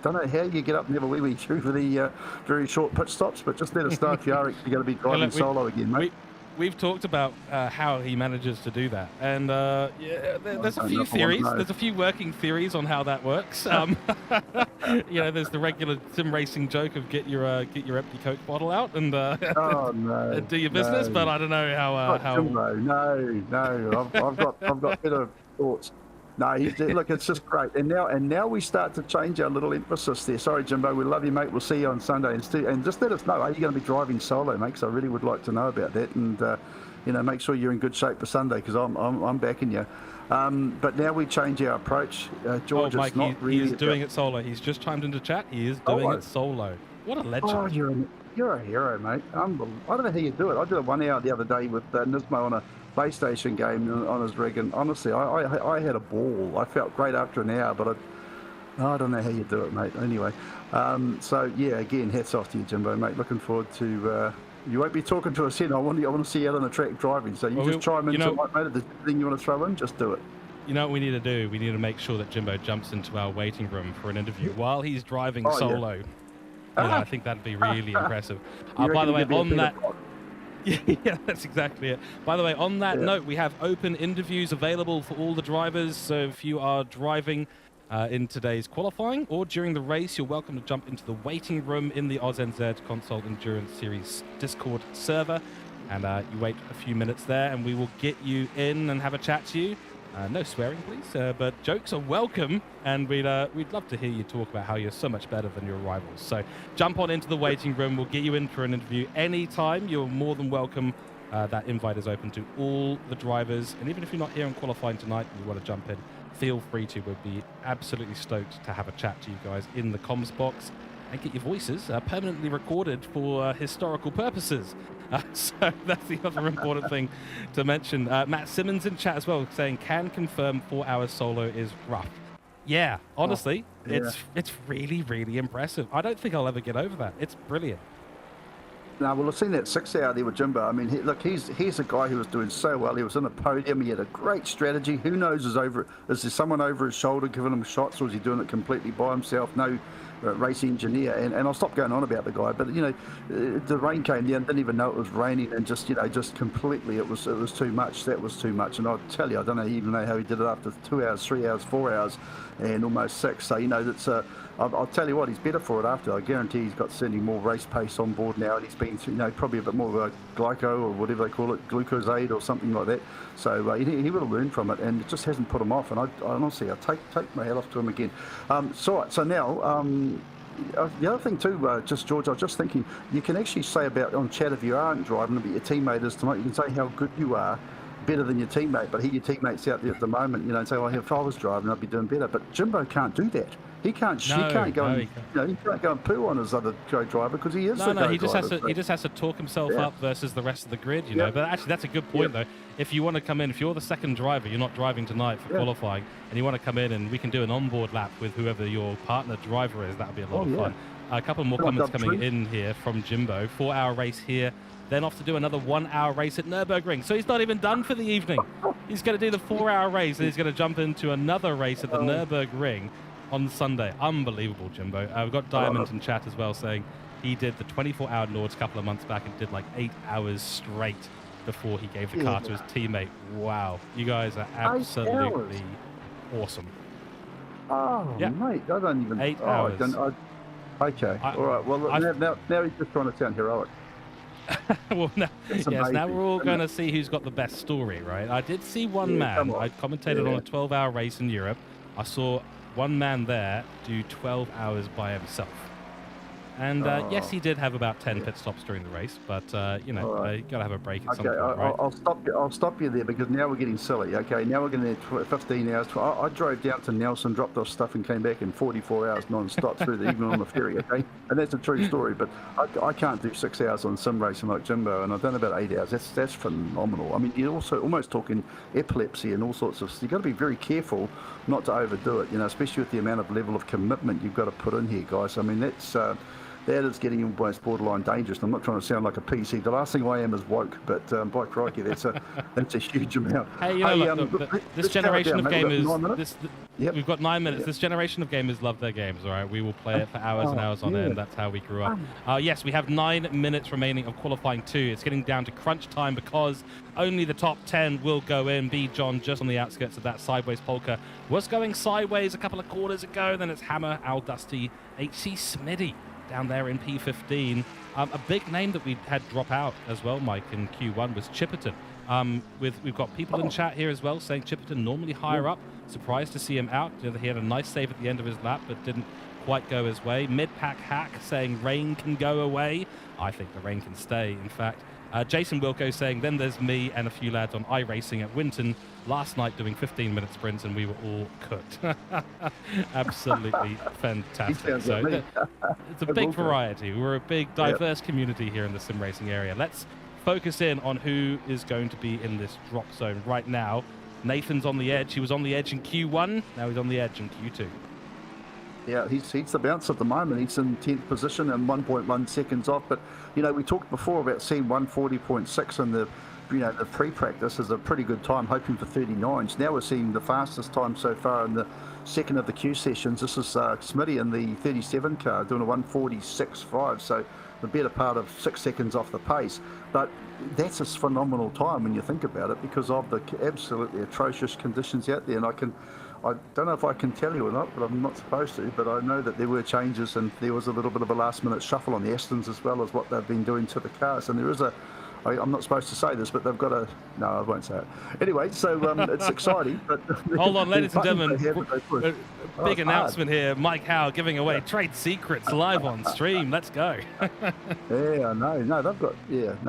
don't know how you get up and have a wee through for the very short pit stops, but just let us know if you are actually going to be driving solo again, mate. We've talked about how he manages to do that, and yeah, there's a few theories. There's a few working theories on how that works. You know, there's the regular sim racing joke of get your empty Coke bottle out and do your business, but I don't know how. Jimbo, no, I've got better thoughts. No, look, it's just great. And now we start to change our little emphasis there. Sorry, Jimbo, we love you, mate. We'll see you on Sunday. And just let us know, are you going to be driving solo, mate? Because I really would like to know about that. And, you know, make sure you're in good shape for Sunday, because I'm backing you. But now we change our approach. George, Mike, it's not really... He's doing it solo. He's just chimed into chat. He is doing it solo. What a legend. Oh, you're a hero, mate. I don't know how you do it. I did a 1 hour the other day with Nismo on a PlayStation game on his rig, and honestly, I had a ball. I felt great after an hour, but I don't know how you do it, mate. Anyway, so yeah, again, hats off to you, Jimbo, mate. Looking forward to. You won't be talking to us then. I want to see you out on the track driving. So you just chime in tonight, mate. If there's anything you want to throw in, just do it. You know what we need to do? We need to make sure that Jimbo jumps into our waiting room for an interview while he's driving solo. Yeah. I think that'd be really impressive. By the way, on that. Yeah, that's exactly it. By the way, on that note, we have open interviews available for all the drivers. So if you are driving in today's qualifying or during the race, you're welcome to jump into the waiting room in the AUSNZ Console Endurance Series Discord server. And you wait a few minutes there, and we will get you in and have a chat to you. No swearing, please, but jokes are welcome, and we'd love to hear you talk about how you're so much better than your rivals. So jump on into the waiting room. We'll get you in for an interview anytime. You're more than welcome. That invite is open to all the drivers, and even if you're not here on qualifying tonight and you want to jump in, feel free to. We'd be absolutely stoked to have a chat to you guys in the comms box and get your voices permanently recorded for historical purposes. So that's the other important thing to mention. Matt Simmons in chat as well, saying, can confirm 4 hours solo is rough. Yeah, honestly, yeah. it's really, really impressive. I don't think I'll ever get over that. It's brilliant. No, well, I've seen that 6-hour there with Jimbo. I mean, look, he's a guy who was doing so well. He was on a podium. He had a great strategy. Who knows is there someone over his shoulder giving him shots, or is he doing it completely by himself? No race engineer. And I'll stop going on about the guy. But the rain came down. Didn't even know it was raining, and just completely it was too much. That was too much. And I'll tell you, I don't even know how he did it after 2 hours, 3 hours, 4 hours, and almost 6. So that's I'll tell you what, he's better for it after. I guarantee he's got certainly more race pace on board now, and he's been through, probably a bit more of a glyco or whatever they call it, glucose aid or something like that. So he would have learned from it, and it just hasn't put him off. And I honestly, I take my hat off to him again. So now. The other thing too, just George, I was just thinking, you can actually say about on chat if you aren't driving, but your teammate is tonight. You can say how good you are, better than your teammate. But your teammates out there at the moment, and say, well, if I was driving, I'd be doing better. But Jimbo can't do that. He can't. He can't go and poo on his other co-driver because he is. He just has to talk himself up versus the rest of the grid. But actually, that's a good point though. If you want to come in, if you're the second driver, you're not driving tonight for qualifying, and you want to come in and we can do an onboard lap with whoever your partner driver is, that would be a lot of fun. A couple more comments coming in here from Jimbo. 4-hour race here. Then off to do another 1-hour race at Nürburgring. So he's not even done for the evening. He's going to do the 4-hour race, and he's going to jump into another race at the Nürburgring on Sunday. Unbelievable, Jimbo. We've got Diamond in chat as well saying he did the 24-hour Lords a couple of months back and did like 8 hours straight before he gave the car to his teammate. Wow. You guys are absolutely awesome. Oh, mate, I don't even... 8 hours. Okay, all right. Well, now he's just trying to sound heroic. Well, now we're all going to see who's got the best story, right? I did see one man. I commentated on a 12-hour race in Europe. I saw one man there do 12 hours by himself. And yes, he did have about 10 pit stops during the race, but you got to have a break at some point, right? I'll stop you there because now we're getting silly. Okay, now we're getting 15 hours. I drove down to Nelson, dropped off stuff, and came back in 44 hours non-stop through the evening on the ferry. Okay, and that's a true story. But I can't do 6 hours on sim racing like Jimbo, and I've done about 8 hours. That's phenomenal. I mean, you're also almost talking epilepsy and all sorts of. You've got to be very careful not to overdo it. Especially with the amount of level of commitment you've got to put in here, guys. I mean, that is getting almost borderline dangerous. I'm not trying to sound like a PC. The last thing I am is woke, but by crikey, that's a huge amount. Hey, this generation of gamers, we've got 9 minutes. This generation of gamers love their games, all right? We will play it for hours and hours on end. That's how we grew up. Yes, we have 9 minutes remaining of qualifying 2. It's getting down to crunch time because only the top 10 will go in. B. John, just on the outskirts of that sideways polka, was going sideways a couple of quarters ago. Then it's Hammer, Al Dusty, HC Smitty down there in P15. A big name that we had drop out as well, Mike, in Q1 was Chipperton. We've got people in chat here as well saying Chipperton normally higher up. Surprised to see him out. He had a nice save at the end of his lap, but didn't quite go his way. Mid-pack hack saying rain can go away. I think the rain can stay, in fact. Jason Wilco saying, then there's me and a few lads on iRacing at Winton last night doing 15-minute sprints, and we were all cooked. Absolutely fantastic. So it's a big variety. We're a big, diverse community here in the sim racing area. Let's focus in on who is going to be in this drop zone right now. Nathan's on the edge. He was on the edge in Q1. Now he's on the edge in Q2. Yeah, he's the bounce at the moment. He's in 10th position and 1.1 seconds off. But, we talked before about seeing 140.6 in the pre-practice is a pretty good time, hoping for 39s. Now we're seeing the fastest time so far in the second of the Q sessions. This is Smitty in the 37 car doing a 146.5, so the better part of 6 seconds off the pace. But that's a phenomenal time when you think about it because of the absolutely atrocious conditions out there. And I don't know if I can tell you or not, but I'm not supposed to, but I know that there were changes and there was a little bit of a last-minute shuffle on the Astons as well as what they've been doing to the cars. And there is I'm not supposed to say this, but they've got no, I won't say it. Anyway, so it's exciting. But hold on, ladies and gentlemen, big announcement here. Mike Howe giving away trade secrets live on stream. Let's go. Yeah, no, they've got,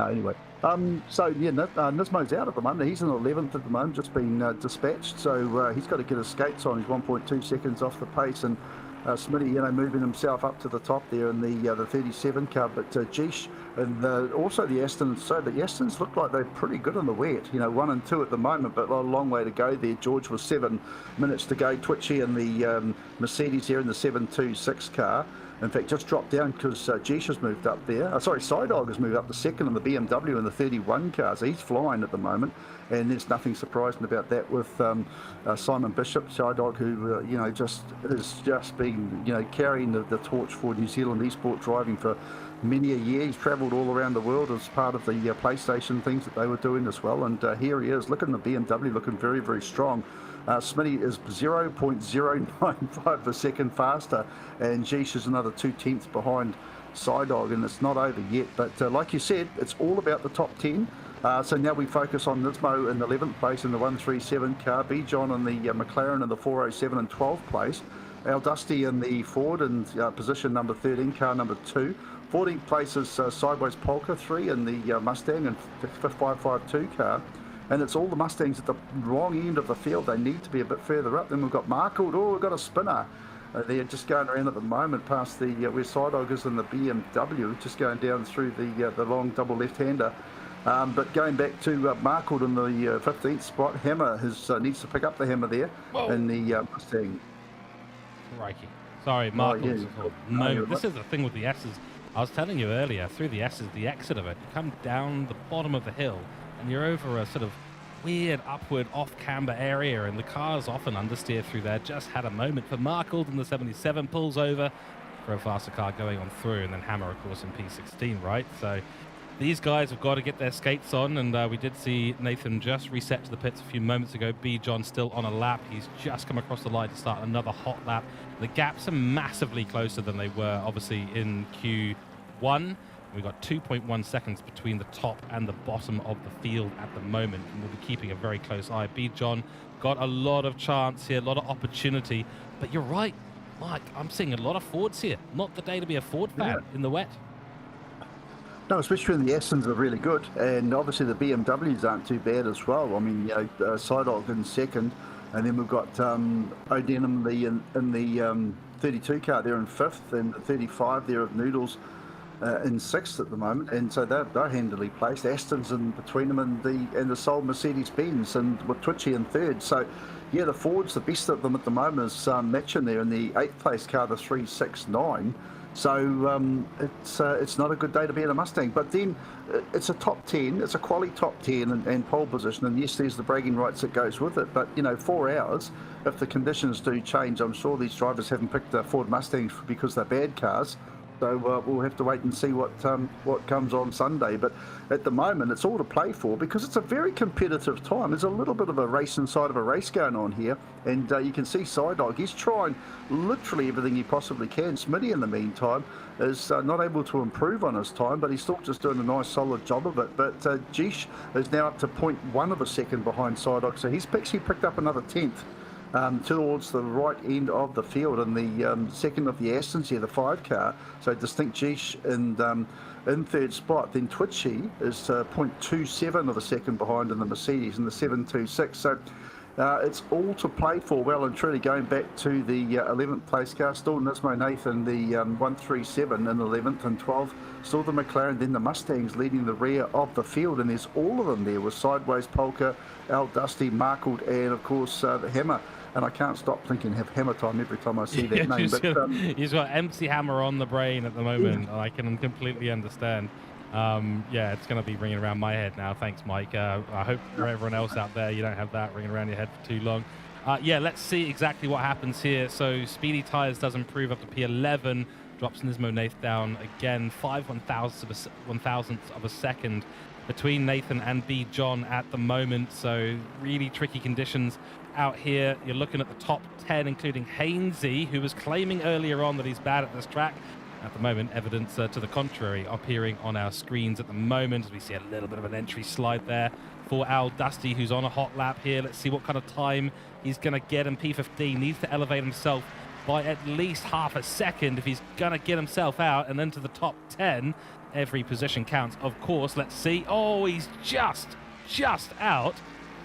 anyway. Nismo's out at the moment. He's in 11th at the moment, just been dispatched. So he's got to get his skates on. He's 1.2 seconds off the pace. And Smitty, moving himself up to the top there in the 37 car, but Geesh and also the Astons. So the Astons look like they're pretty good on the wet. 1 and 2 at the moment, but a long way to go there. George was 7 minutes to go. Twitchy and the Mercedes here in the 726 car. In fact, just dropped down because Geesh has moved up there. Psydog has moved up to second in the BMW in the 31 car. So he's flying at the moment, and there's nothing surprising about that with Simon Bishop, Psydog, who just been carrying the torch for New Zealand esport driving for many a year. He's travelled all around the world as part of the PlayStation things that they were doing as well. And here he is, looking at the BMW, looking very, very strong. Smitty is 0.095 of a second faster, and Geesh is another 2/10 behind Psydog, and it's not over yet. But like you said, it's all about the top 10. So now we focus on Nismo in the 11th place in the 137 car, B. John in the McLaren in the 407 and 12th place, Al Dusty in the Ford in position number 13, car number 2. 14th place is Sideways Polka 3 in the Mustang and 552 car. And it's all the Mustangs at the wrong end of the field. They need to be a bit further up. Then we've got Markle. Oh, we've got a spinner. They're just going around at the moment past the where Psydog is in the BMW, just going down through the long double left-hander. But going back to Markle in the 15th spot, Hammer needs to pick up the Hammer there. Whoa. In the Mustang. Crikey. Sorry, Markle's moment. This is the thing with the S's. I was telling you earlier, through the S's, the exit of it, you come down the bottom of the hill, and you're over a sort of weird upward off-camber area, and the cars often understeer through there. Just had a moment for Markle in the 77, pulls over for a faster car going on through, and then Hammer, of course, in P16, right? So these guys have got to get their skates on, and we did see Nathan just reset to the pits a few moments ago. B. John still on a lap. He's just come across the line to start another hot lap. The gaps are massively closer than they were, obviously, in Q1. We've got 2.1 seconds between the top and the bottom of the field at the moment, and we'll be keeping a very close eye. B. John got a lot of chance here, a lot of opportunity, but you're right, Mike, I'm seeing a lot of Fords here. Not the day to be a Ford fan in the wet. No, especially when the Astons are really good, and obviously the BMWs aren't too bad as well. I mean, Psydog in second, and then we've got O'Denham in the 32 car there in fifth, and the 35 there of Noodles in sixth at the moment, and so they're handily placed. Aston's in between them and the Soul Mercedes-Benz, and with Twitchy in third. So yeah, the Ford's the best of them at the moment is matching there in the 8th place car, the 369. So it's not a good day to be in a Mustang, but then it's a top 10, it's a quality top 10 and pole position, and yes, there's the bragging rights that goes with it, but 4 hours, if the conditions do change, I'm sure these drivers haven't picked Ford Mustangs because they're bad cars. So we'll have to wait and see what comes on Sunday. But at the moment, it's all to play for because it's a very competitive time. There's a little bit of a race inside of a race going on here. And you can see Psydog, he's trying literally everything he possibly can. Smitty, in the meantime, is not able to improve on his time, but he's still just doing a nice, solid job of it. But Geesh is now up to 0.1 of a second behind Psydog. So he's actually picked up another 10th. Towards the right end of the field, and the second of the Astons here, the 5 car. So distinct Geesh in third spot. Then Twitchy is 0.27 of a second behind in the Mercedes in the 726. So it's all to play for, well and truly. Going back to the 11th place car, still Nismo Nathan, the 137 in 11th and 12th. Still the McLaren, then the Mustangs leading the rear of the field, and there's all of them there with Sideways Polka, Al Dusty, Markle, and of course the Hammer. And I can't stop thinking have Hammer time every time I see that name. But he's got MC Hammer on the brain at the moment. I can completely understand. Yeah, it's going to be ringing around my head now. Thanks, Mike. I hope for everyone else out there, you don't have that ringing around your head for too long. Yeah, let's see exactly what happens here. So Speedy Tires does improve up to P11, drops Nismo Nath down again, 5/1000th of a second between Nathan and B. John at the moment. So really tricky conditions out here. You're looking at the top 10, including Hainsey, who was claiming earlier on that he's bad at this track. At the moment, evidence to the contrary appearing on our screens at the moment, as we see a little bit of an entry slide there for Al Dusty, who's on a hot lap here. Let's see what kind of time he's going to get in P15. Needs to elevate himself by at least half a second if he's going to get himself out and into the top 10. Every position counts, of course. Let's see. Oh, he's just out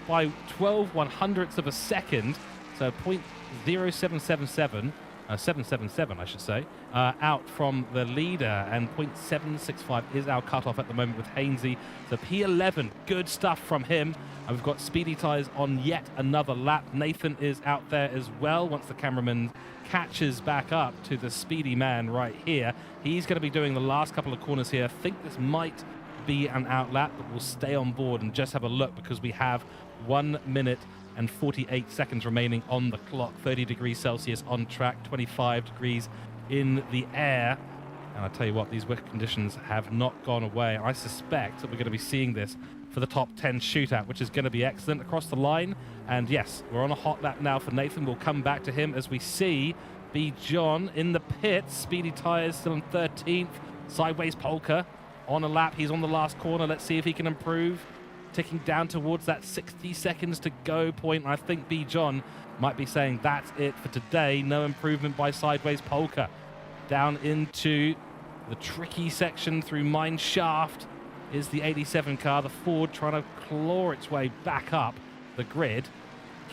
by 12/100ths of a second. So 0.0777 777, I should say, out from the leader, and 0.765 is our cutoff at the moment with Hainsey. So P11, good stuff from him. And we've got Speedy Tyres on yet another lap. Nathan is out there as well. Once the cameraman catches back up to the speedy man right here, he's going to be doing the last couple of corners here. I think this might be an outlap, but we'll stay on board and just have a look because we have 1 minute and 48 seconds remaining on the clock. 30 degrees Celsius on track, 25 degrees in the air. And I tell you what, these weather conditions have not gone away. I suspect that we're going to be seeing this for the top 10 shootout, which is going to be excellent across the line. And yes, we're on a hot lap now for Nathan. We'll come back to him as we see B. John in the pits. Speedy Tyres still in 13th. Sideways Polka on a lap. He's on the last corner. Let's see if he can improve. Ticking down towards that 60 seconds to go point. I think B. John might be saying that's it for today. No improvement by Sideways Polka. Down into the tricky section through Mine Shaft is the 87 car. The Ford trying to claw its way back up the grid.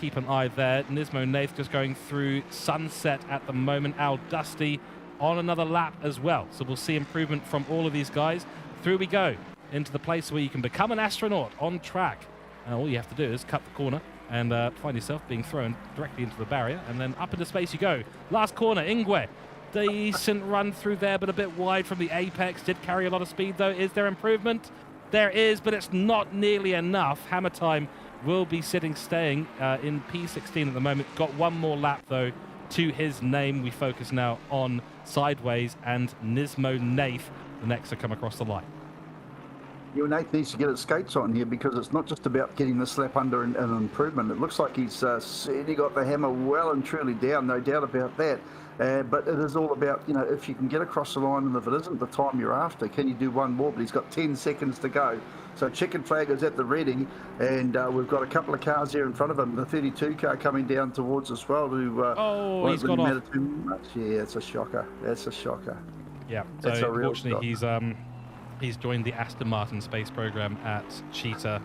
Keep an eye there. Nismo Nath just going through Sunset at the moment. Al Dusty on another lap as well. So we'll see improvement from all of these guys. Through we go into the place where you can become an astronaut on track. And all you have to do is cut the corner and find yourself being thrown directly into the barrier, and then up into space you go. Last corner, Ingwe. Decent run through there, but a bit wide from the apex. Did carry a lot of speed, though. Is there improvement? There is, but it's not nearly enough. Hammer Time will be staying in P16 at the moment. Got one more lap, though, to his name. We focus now on Sideways and Nismo Nath, the next to come across the line. Nate needs to get his skates on here because it's not just about getting this lap under an improvement. It looks like he's certainly got the hammer well and truly down, no doubt about that. But it is all about, if you can get across the line, and if it isn't the time you're after, can you do one more? But he's got 10 seconds to go. So Chicken Flag is at the ready, and we've got a couple of cars there in front of him. The 32 car coming down towards us well. Who he's got off. Too much. Yeah, it's a shocker. That's a shocker. Yeah, so unfortunately he's joined the Aston Martin space program at Cheetah.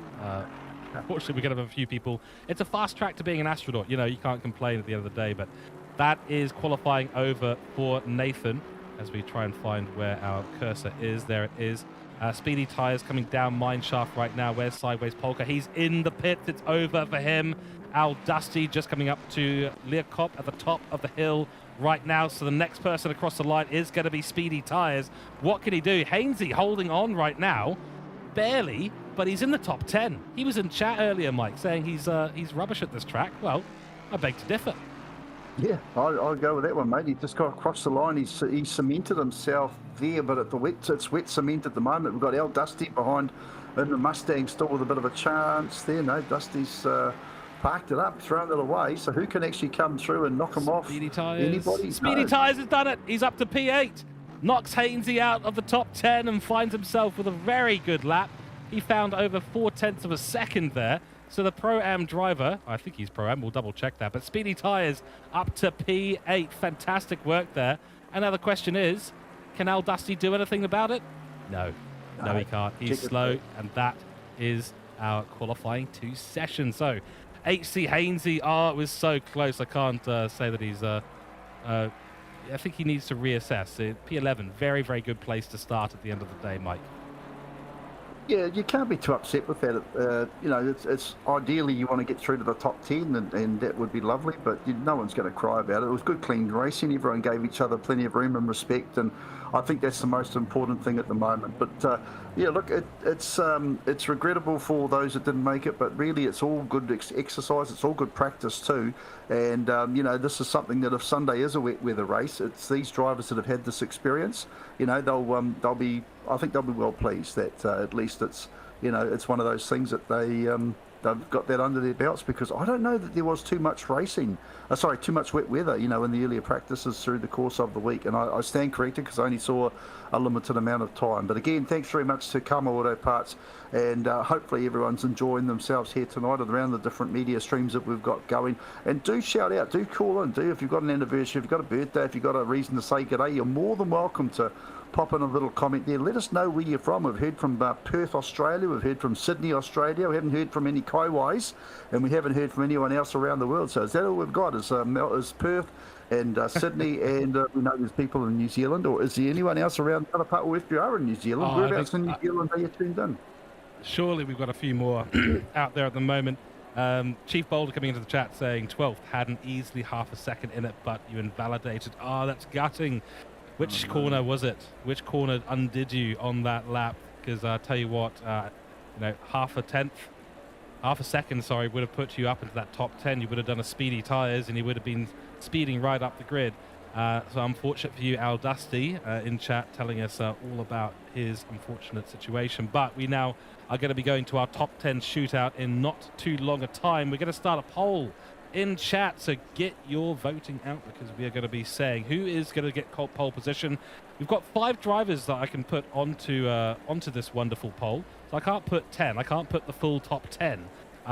Unfortunately, we're going to have a few people. It's a fast track to being an astronaut. You can't complain at the end of the day, but that is qualifying over for Nathan as we try and find where our cursor is. There it is. Speedy Tyres coming down Mine Shaft right now. Where's Sideways Polka? He's in the pit. It's over for him. Al Dusty just coming up to Learcop at the top of the hill right now. So the next person across the line is going to be Speedy Tyres. What can he do? Hainsey holding on right now. Barely, but he's in the top 10. He was in chat earlier, Mike, saying he's rubbish at this track. Well, I beg to differ. Yeah, I'll go with that one, mate. He just got across the line. He cemented himself there, but it's wet cement at the moment. We've got Al Dusty behind in the Mustang still with a bit of a chance there. No, Dusty's parked it up, thrown it away. So who can actually come through and knock him off? Speedy Tyres. Anybody? Speedy Tyres has done it. He's up to P8. Knocks Hainsey out of the top 10 and finds himself with a very good lap. He found over 0.4 of a second there. So the Pro-Am driver, I think he's Pro-Am, we'll double check that, but Speedy Tyres up to P8. Fantastic work there. And now the question is, can Al Dusty do anything about it? No, he can't. He's slow, and that is our qualifying 2 sessions. So HC Hainsey, it was so close. I can't say that he's, I think he needs to reassess. P11, very, very good place to start at the end of the day, Mike. Yeah, you can't be too upset with that. It's ideally you want to get through to the top 10, and that would be lovely, but no one's going to cry about it. It was good, clean racing. Everyone gave each other plenty of room and respect, and I think that's the most important thing at the moment. But yeah, look, it's regrettable for those that didn't make it, but really it's all good exercise. It's all good practice too. And this is something that if Sunday is a wet weather race, it's these drivers that have had this experience. They'll be. I think they'll be well pleased that at least it's one of those things that they've got that under their belts, because I don't know that there was too much too much wet weather, in the earlier practices through the course of the week. And I stand corrected because I only saw a limited amount of time. But again, thanks very much to Kama Auto Parts, and hopefully everyone's enjoying themselves here tonight around the different media streams that we've got going. And do shout out, do call in, if you've got an anniversary, if you've got a birthday, if you've got a reason to say good day, you're more than welcome to pop in a little comment there. Let us know where you're from. We've heard from Perth, Australia. We've heard from Sydney, Australia. We haven't heard from any Kiwis, and we haven't heard from anyone else around the world. So is that all we've got? Is Perth and Sydney, and we know there's people in New Zealand, or is there anyone else around the other part? Or if you are in New Zealand, whereabouts in New Zealand are you tuned in? Surely we've got a few more out there at the moment. Chief Boulder coming into the chat saying 12th, had an easily half a second in it, but you invalidated. That's gutting. Which corner was it? Which corner undid you on that lap? Because I tell you what, half a second, sorry, would have put you up into that top 10. You would have done a speedy tyres, and you would have been speeding right up the grid. So unfortunate for you, Al Dusty, in chat, telling us all about his unfortunate situation. But we now are going to be going to our top 10 shootout in not too long a time. We're going to start a poll in chat, so get your voting out, because we are going to be saying who is going to get pole position. We've got 5 drivers that I can put onto this wonderful poll. So I can't put 10. I can't put the full top 10,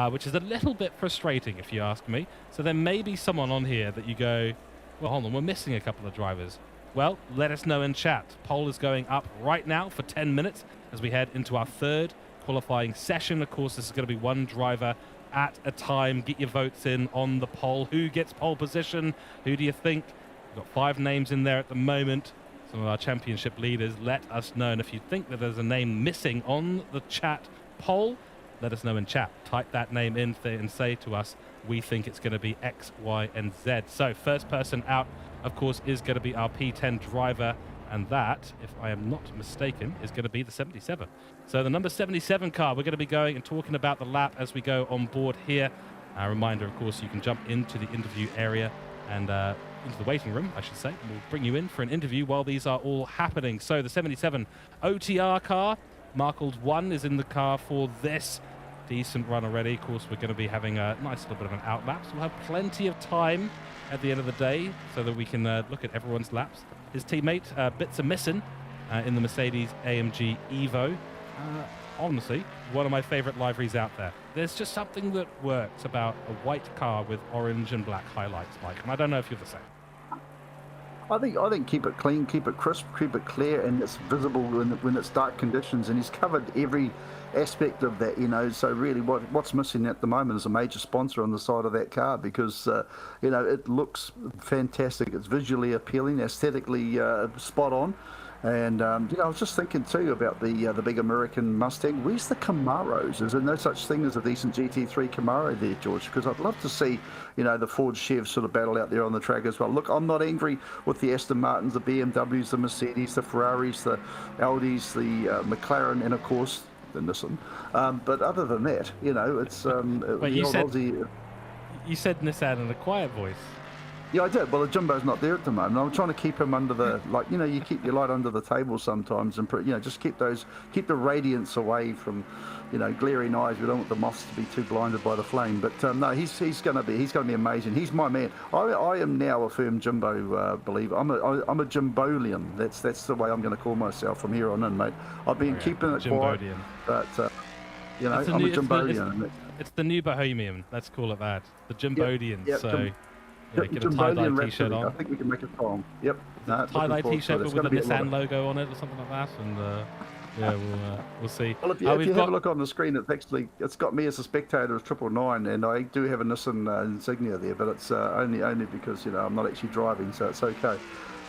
which is a little bit frustrating if you ask me. So there may be someone on here that you go, well, hold on, we're missing a couple of drivers. Well, let us know in chat. Poll is going up right now for 10 minutes as we head into our 3rd qualifying session. Of course, this is going to be one driver at a time. Get your votes in on the poll. Who gets pole position? Who do you think? We've got 5 names in there at the moment. Some of our championship leaders. Let us know. And if you think that there's a name missing on the chat poll, let us know in chat. Type that name in there and say to us, we think it's going to be X, Y, and Z. So first person out, of course, is going to be our P10 driver. And that, if I am not mistaken, is going to be the 77. So the number 77 car, we're going to be going and talking about the lap as we go on board here. A reminder, of course, you can jump into the interview area and into the waiting room, I should say. And we'll bring you in for an interview while these are all happening. So the 77 OTR car, Markles 1 is in the car for this. Decent run already. Of course, we're going to be having a nice little bit of an outlap. So we'll have plenty of time at the end of the day so that we can look at everyone's laps. His teammate, bits are missing in the Mercedes AMG Evo. Honestly, one of my favorite liveries out there. There's just something that works about a white car with orange and black highlights, Mike. And I don't know if you're the same. I think keep it clean, keep it crisp, keep it clear, and it's visible when it's dark conditions. And he's covered every aspect of that, So really, what's missing at the moment is a major sponsor on the side of that car, because it looks fantastic. It's visually appealing, aesthetically spot on. And I was just thinking too about the big American Mustang. Where's the Camaros? Is there no such thing as a decent GT3 Camaro there, George? Because I'd love to see, the Ford Chevs sort of battle out there on the track as well. Look, I'm not angry with the Aston Martins, the BMWs, the Mercedes, the Ferraris, the Audis, the McLaren, and of course the Nissan. But other than that, it's Wait, you said Nissan in a quiet voice. Yeah, I did. Well, the Jumbo's not there at the moment. I'm trying to keep him under the, you keep your light under the table sometimes, and just keep the radiance away from, glaring eyes. We don't want the moths to be too blinded by the flame. But no, he's going to be amazing. He's my man. I am now a firm Jumbo believer. I'm a Jumbolian. That's the way I'm going to call myself from here on in, mate. I've been keeping it quiet, but I'm a Jumbodian. It's the new Bohemian. Let's call it that. The Jumbodian. Yep, so. Yeah, get a tie-dye t-shirt on. I think we can make a song. Yep. Tie-dye t-shirt with the Nissan logo on it or something like that, and we'll see. Well, if you have a look on the screen, it's got me as a spectator as 999, and I do have a Nissan insignia there, but it's only because I'm not actually driving, so it's okay.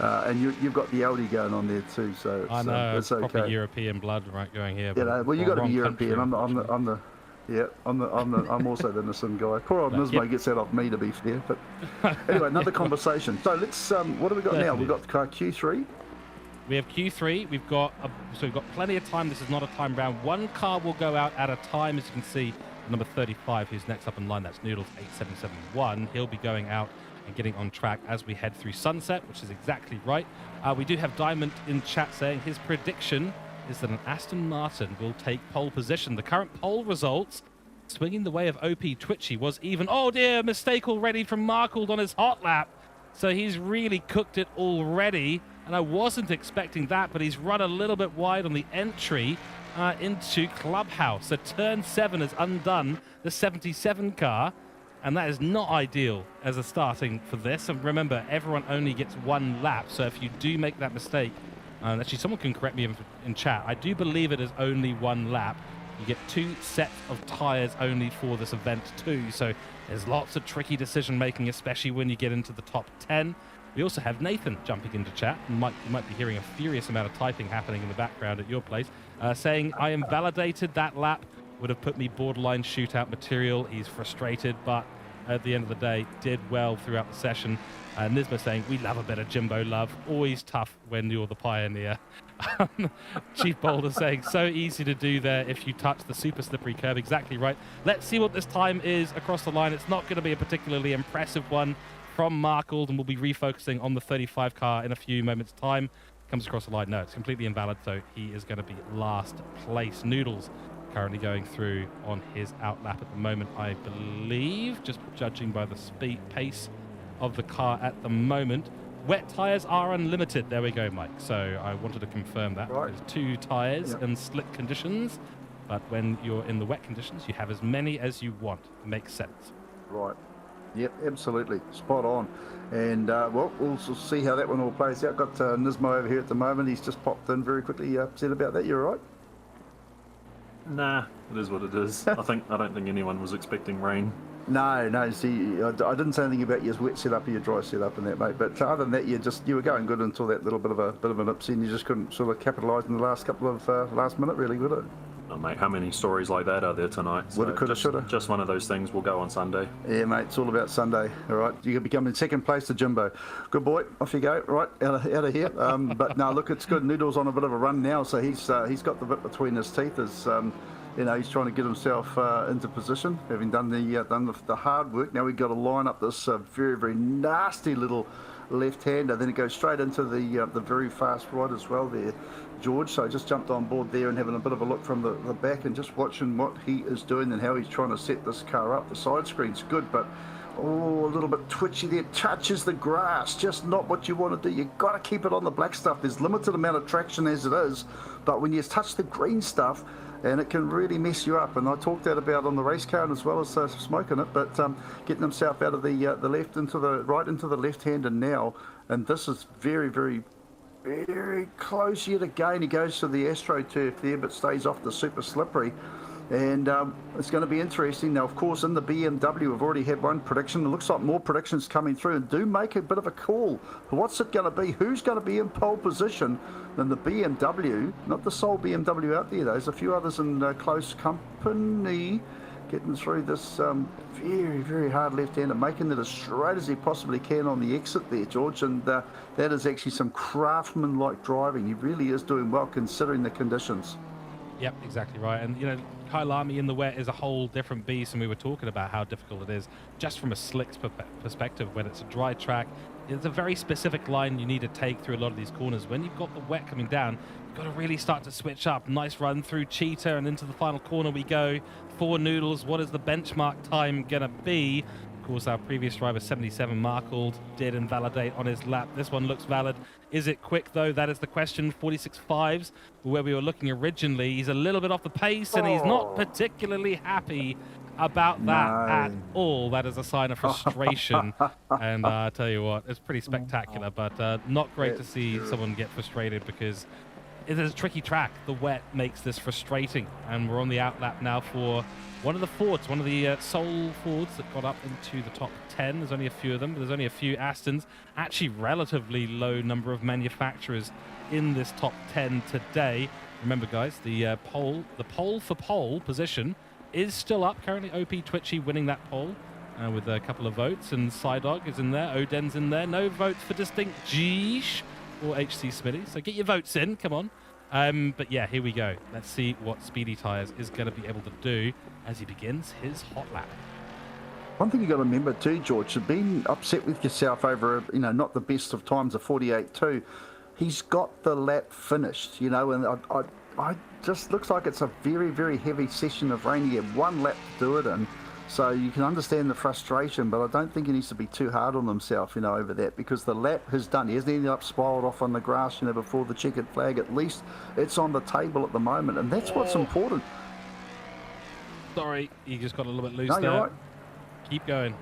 And you've got the Audi going on there too, so I know it's proper okay. European blood right going here. Well, you got to be European. I'm also the Nissan guy. Poor old Nismo gets that off me, to be fair. But anyway, another conversation. So let's. What do we got now? We've got Q3. We have Q3. We've got plenty of time. This is not a time round. One car will go out at a time, as you can see. Number 35, who's next up in line. That's Noodles 8771. He'll be going out and getting on track as we head through sunset, which is exactly right. We do have Diamond in chat saying his prediction is that an Aston Martin will take pole position. The current poll results, swinging the way of OP Twitchy, was even. Oh dear, mistake already from Markles on his hot lap. So he's really cooked it already, and I wasn't expecting that, but he's run a little bit wide on the entry into Clubhouse. So turn 7 has undone the 77 car, and that is not ideal as a starting for this. And remember, everyone only gets one lap, so if you do make that mistake, Actually, someone can correct me in chat. I do believe it is only 1 lap. You get 2 sets of tyres only for this event too, so there's lots of tricky decision making, especially when you get into the top 10. We also have Nathan jumping into chat. You might be hearing a furious amount of typing happening in the background at your place, saying, I am validated. That lap would have put me borderline shootout material. He's frustrated, but at the end of the day, did well throughout the session. Nisma saying, we love a bit of Jimbo love. Always tough when you're the pioneer. Chief Boulder saying, so easy to do there if you touch the super slippery curb. Exactly right. Let's see what this time is across the line. It's not going to be a particularly impressive one from Markle, and we'll be refocusing on the 35 car in a few moments' time. Comes across the line. No, it's completely invalid, so he is going to be last place. Noodles currently going through on his outlap at the moment, I believe, just judging by the pace of the car at the moment. Wet tyres are unlimited. There we go, Mike. So I wanted to confirm that. Right. There's 2 tyres and slick conditions, but when you're in the wet conditions, you have as many as you want. Makes sense. Right. Yep, absolutely. Spot on. And, well, we'll see how that one all plays out. Got Nismo over here at the moment. He's just popped in very quickly. Said about that. You're right? Nah, it is what it is. I don't think anyone was expecting rain. No. See, I didn't say anything about your wet setup or your dry setup and that, mate. But other than that, you were going good until that little bit of an upset, and you just couldn't sort of capitalise in the last couple of last minute, really, would it? Oh, mate, how many stories like that are there tonight? Woulda, coulda, shoulda. Just one of those things. Will go on Sunday. Yeah, mate, it's all about Sunday. All right, you can become in second place to Jimbo. Good boy, off you go. Right, out of here. But no, look, it's good. Noodle's on a bit of a run now, so he's got the bit between his teeth. As he's trying to get himself into position, having done the hard work. Now we've got to line up this very, very nasty little left-hander. Then it goes straight into the very fast right as well there, George. So I just jumped on board there and having a bit of a look from the back and just watching what he is doing and how he's trying to set this car up. The side screen's good, but a little bit twitchy there. Touches the grass, just not what you want to do. You've got to keep it on the black stuff. There's limited amount of traction as it is, but when you touch the green stuff, and it can really mess you up. And I talked that about on the race car as well as smoking it, but getting himself out of the left into the right into the left-hander now. And this is very, very, very close yet again. He goes to the AstroTurf there, but stays off the super slippery. And it's going to be interesting. Now, of course, in the BMW, we've already had one prediction. It looks like more predictions coming through, and do make a bit of a call. What's it going to be? Who's going to be in pole position than the BMW? Not the sole BMW out there, though. There's a few others in close company getting through this very, very hard left-hander, making it as straight as he possibly can on the exit there, George. And that is actually some craftsman-like driving. He really is doing well considering the conditions. Yep, exactly right. And, Kyalami in the wet is a whole different beast, and we were talking about how difficult it is just from a slicks perspective. When it's a dry track, it's a very specific line you need to take through a lot of these corners. When you've got the wet coming down, you've got to really start to switch up. Nice run through Cheetah, and into the final corner we go. 4 Noodles. What is the benchmark time going to be? Of course, our previous driver, 77 Markle, did invalidate on his lap. This one looks valid. Is it quick, though? That is the question. 46.5s, where we were looking originally. He's a little bit off the pace, and he's not particularly happy about that at all. That is a sign of frustration. And I tell you what, it's pretty spectacular, but not great to see someone get frustrated, because it is a tricky track. The wet makes this frustrating, and we're on the outlap now for one of the Fords, one of the sole Fords that got up into the top 10. There's only a few of them, but there's only a few Astons. Actually, relatively low number of manufacturers in this top 10 today. Remember, guys, the pole for pole position is still up. Currently, OP Twitchy winning that poll with a couple of votes, and Psydog is in there. Oden's in there. No votes for Distinct Geesh or HC Smitty. So get your votes in. Come on. But yeah, here we go. Let's see what Speedy Tyres is going to be able to do as he begins his hot lap. One thing you got to remember too, George, you've been upset with yourself over, not the best of times of 48.2. He's got the lap finished, and I just looks like it's a very, very heavy session of rain. You get one lap to do it in. So you can understand the frustration, but I don't think he needs to be too hard on himself, over that, because the lap has done. He hasn't ended up spiraled off on the grass, before the checkered flag. At least it's on the table at the moment, and that's what's important. Sorry, he just got a little bit loose there. there. You're right. Keep going.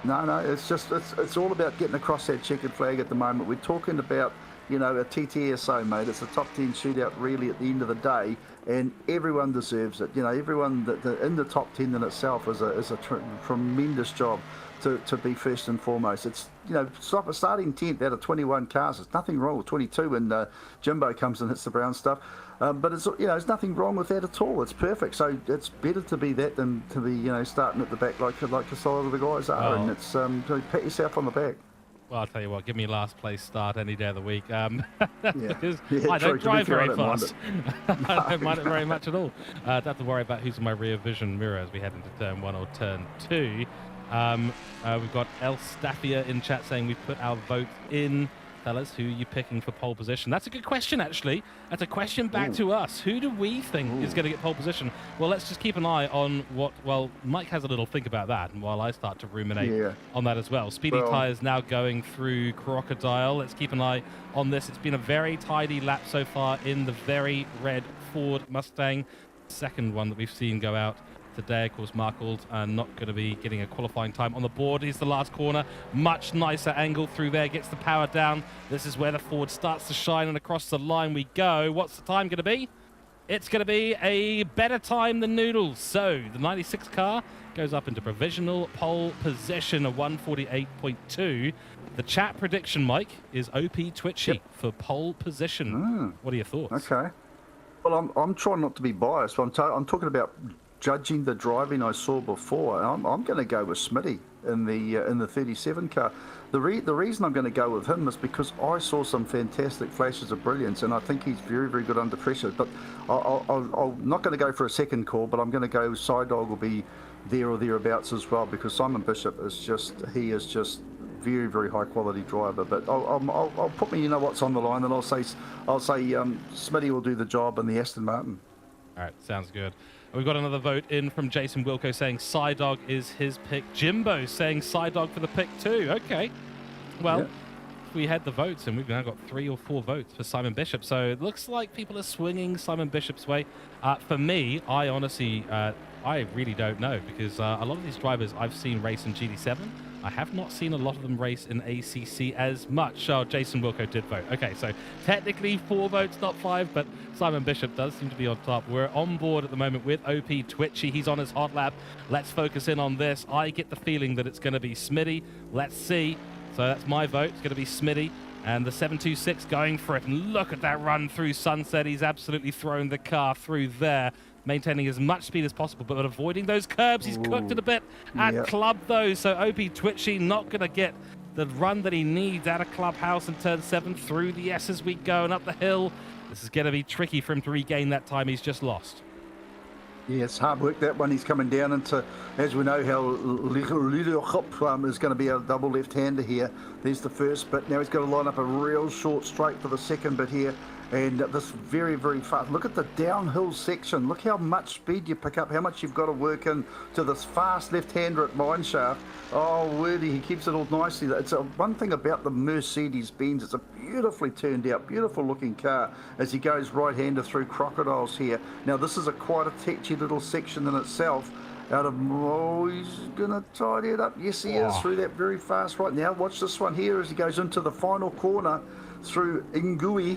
No, it's just it's all about getting across that checkered flag at the moment. We're talking about you know, a TTSO, mate. It's a top 10 shootout, really, at the end of the day, and everyone deserves it. You know, everyone that in the top 10 in itself is a tremendous job to be first and foremost. It's, you know, starting 10th out of 21 cars. There's nothing wrong with 22 when Jimbo comes and hits the brown stuff. But it's, you know, there's nothing wrong with that at all. It's perfect. So it's better to be that than to be, you know, starting at the back like the side of the guys are. And it's so pat yourself on the back. Well, I'll tell you what, give me a last place start any day of the week. Because Yeah, I don't drive very I don't fast. I don't mind it very much at all. Don't have to worry about who's in my rear vision mirror as we head into turn 1 or turn 2. We've got El Staffia in chat saying we've put our vote in. Fellas, who are you picking for pole position? That's a good question, actually. That's a question back to us. Who do we think is going to get pole position? Well, let's just keep an eye on what... Well, Mike has a little think about that, and while I start to ruminate on that as well. Speedy Tyres now going through Crocodile. Let's keep an eye on this. It's been a very tidy lap so far in the very red Ford Mustang. Second one that we've seen go out today. Of course, Markle not going to be getting a qualifying time on the board. Here's the last corner. Much nicer angle through there. Gets the power down. This is where the Ford starts to shine, and across the line we go. What's the time going to be? It's going to be a better time than Noodles. So the 96 car goes up into provisional pole position of 148.2. The chat prediction, Mike, is OP Twitchy for pole position. What are your thoughts? Okay. Well, I'm trying not to be biased, but I'm talking about judging the driving I saw before. I'm going to go with Smitty in the 37 car. The reason I'm going to go with him is because I saw some fantastic flashes of brilliance, and I think he's very, very good under pressure. But I'm not going to go for a second call, but I'm going to go Side Dog will be there or thereabouts as well, because Simon Bishop is just very, very high quality driver. But I'll put me, you know what's on the line, and I'll say Smitty will do the job in the Aston Martin. All right, sounds good. We've got another vote in from Jason Wilco saying Psydog is his pick. Jimbo saying Psydog for the pick too. Okay. Well, we had the votes, and we've now got 3 or 4 votes for Simon Bishop. So it looks like people are swinging Simon Bishop's way. For me, I honestly, I really don't know, because a lot of these drivers I've seen race in GT7. I have not seen a lot of them race in ACC as much. Oh, Jason Wilco did vote. Okay, so technically 4 votes, not 5, but Simon Bishop does seem to be on top. We're on board at the moment with OP Twitchy. He's on his hot lap. Let's focus in on this. I get the feeling that it's going to be Smitty. Let's see. So that's my vote. It's going to be Smitty. And the 726 going for it. And look at that run through Sunset. He's absolutely thrown the car through there, maintaining as much speed as possible, but avoiding those curbs. He's cooked it a bit at Club, though. So OP Twitchy not going to get the run that he needs out of Clubhouse in turn 7 through the S as we go and up the hill. This is going to be tricky for him to regain that time he's just lost. Yeah, it's hard work, that one. He's coming down into, as we know, how Hope is going to be a double left-hander here. There's the first bit. Now he's got to line up a real short straight for the second bit here. And this very, very fast. Look at the downhill section. Look how much speed you pick up, how much you've got to work in to this fast left-hander at Mineshaft. Oh, worthy, he keeps it all nicely. It's one thing about the Mercedes-Benz. It's a beautifully turned out, beautiful-looking car as he goes right-hander through Crocodiles here. Now, this is quite a tetchy little section in itself. He's going to tidy it up. Yes, he is, through that very fast right now. Watch this one here as he goes into the final corner through Ngui.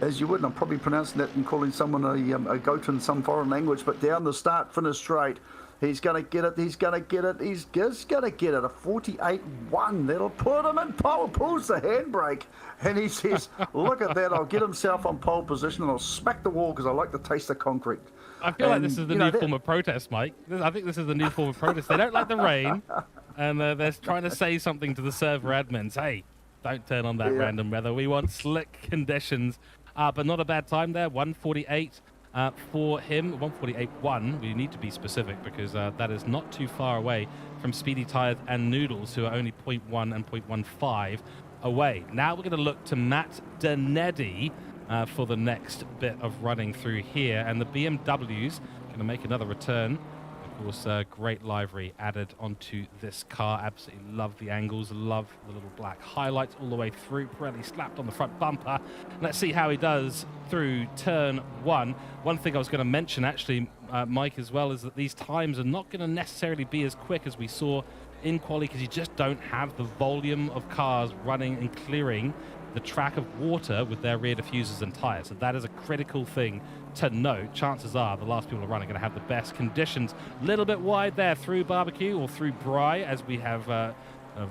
As you would, and I'm probably pronouncing that and calling someone a goat in some foreign language, but down the start, finish straight. He's going to get it, he's going to get it, he's just going to get it, a 48.1. That'll put him in pole, pulls the handbrake, and he says, look at that, I'll get himself on pole position and I'll smack the wall because I like the taste of concrete. I feel like this is the new form of protest, Mike. I think this is the new form of protest. They don't like the rain, and they're trying to say something to the server admins. Hey, don't turn on that random weather. We want slick conditions. But not a bad time there, 148 for him, 148.1. We need to be specific because that is not too far away from Speedy Tires and Noodles, who are only 0.1 and 0.15 away. Now we're going to look to Matt Danedi for the next bit of running through here, and the BMW's going to make another return. Of course, great livery added onto this car. Absolutely love the angles, love the little black highlights all the way through. Pirelli slapped on the front bumper. Let's see how he does through turn 1. One thing I was going to mention, actually, Mike, as well, is that these times are not going to necessarily be as quick as we saw in quali, because you just don't have the volume of cars running and clearing the track of water with their rear diffusers and tyres. So that is a critical thing to note. Chances are the last people to run are going to have the best conditions. A little bit wide there through Barbecue, or through Bry, as we have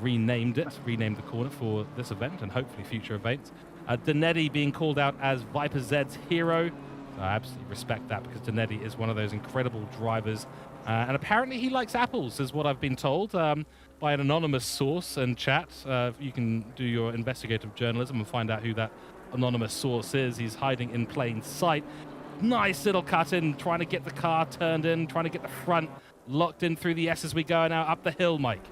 renamed the corner for this event and hopefully future events. Danetti being called out as Viper Z's hero. So I absolutely respect that, because Danetti is one of those incredible drivers. And apparently he likes apples, is what I've been told by an anonymous source in chat. You can do your investigative journalism and find out who that anonymous source is. He's hiding in plain sight. Nice little cut in, trying to get the car turned in, trying to get the front locked in through the S as we go now up the hill, Mike.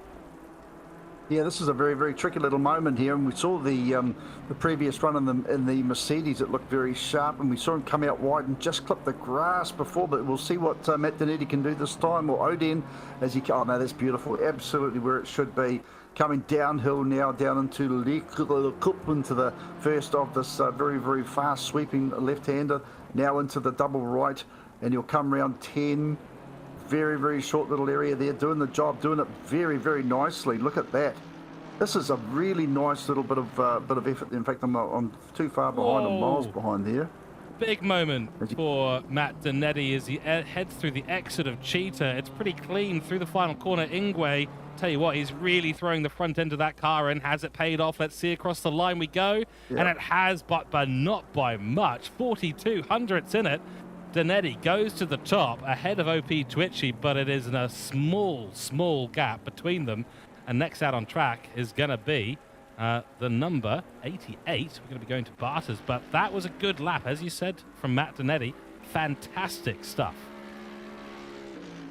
Yeah, this is a very, very tricky little moment here, and we saw the previous run in the Mercedes. It looked very sharp, and we saw him come out wide and just clip the grass before, but we'll see what Matt Danetti can do this time, or Odin, as he... Oh, no, that's beautiful. Absolutely where it should be. Coming downhill now, down into Cooke, into the first of this very, very fast sweeping left-hander, now into the double right, and he'll come round 10. Very, very short little area there, doing the job, doing it very, very nicely. Look at that. This is a really nice little bit of effort. In fact, I'm too far behind, I'm miles behind there. Big moment for Matt Danetti as he heads through the exit of Cheetah. It's pretty clean through the final corner. Ingwe, tell you what, he's really throwing the front end of that car in. Has it paid off? Let's see, across the line we go. Yeah. And it has, but not by much. 42 hundredths in it. Danetti goes to the top ahead of OP Twitchy, but it is in a small gap between them. And next out on track is going to be the number 88. We're going to be going to Barters, but that was a good lap, as you said, from Matt Danetti. Fantastic stuff.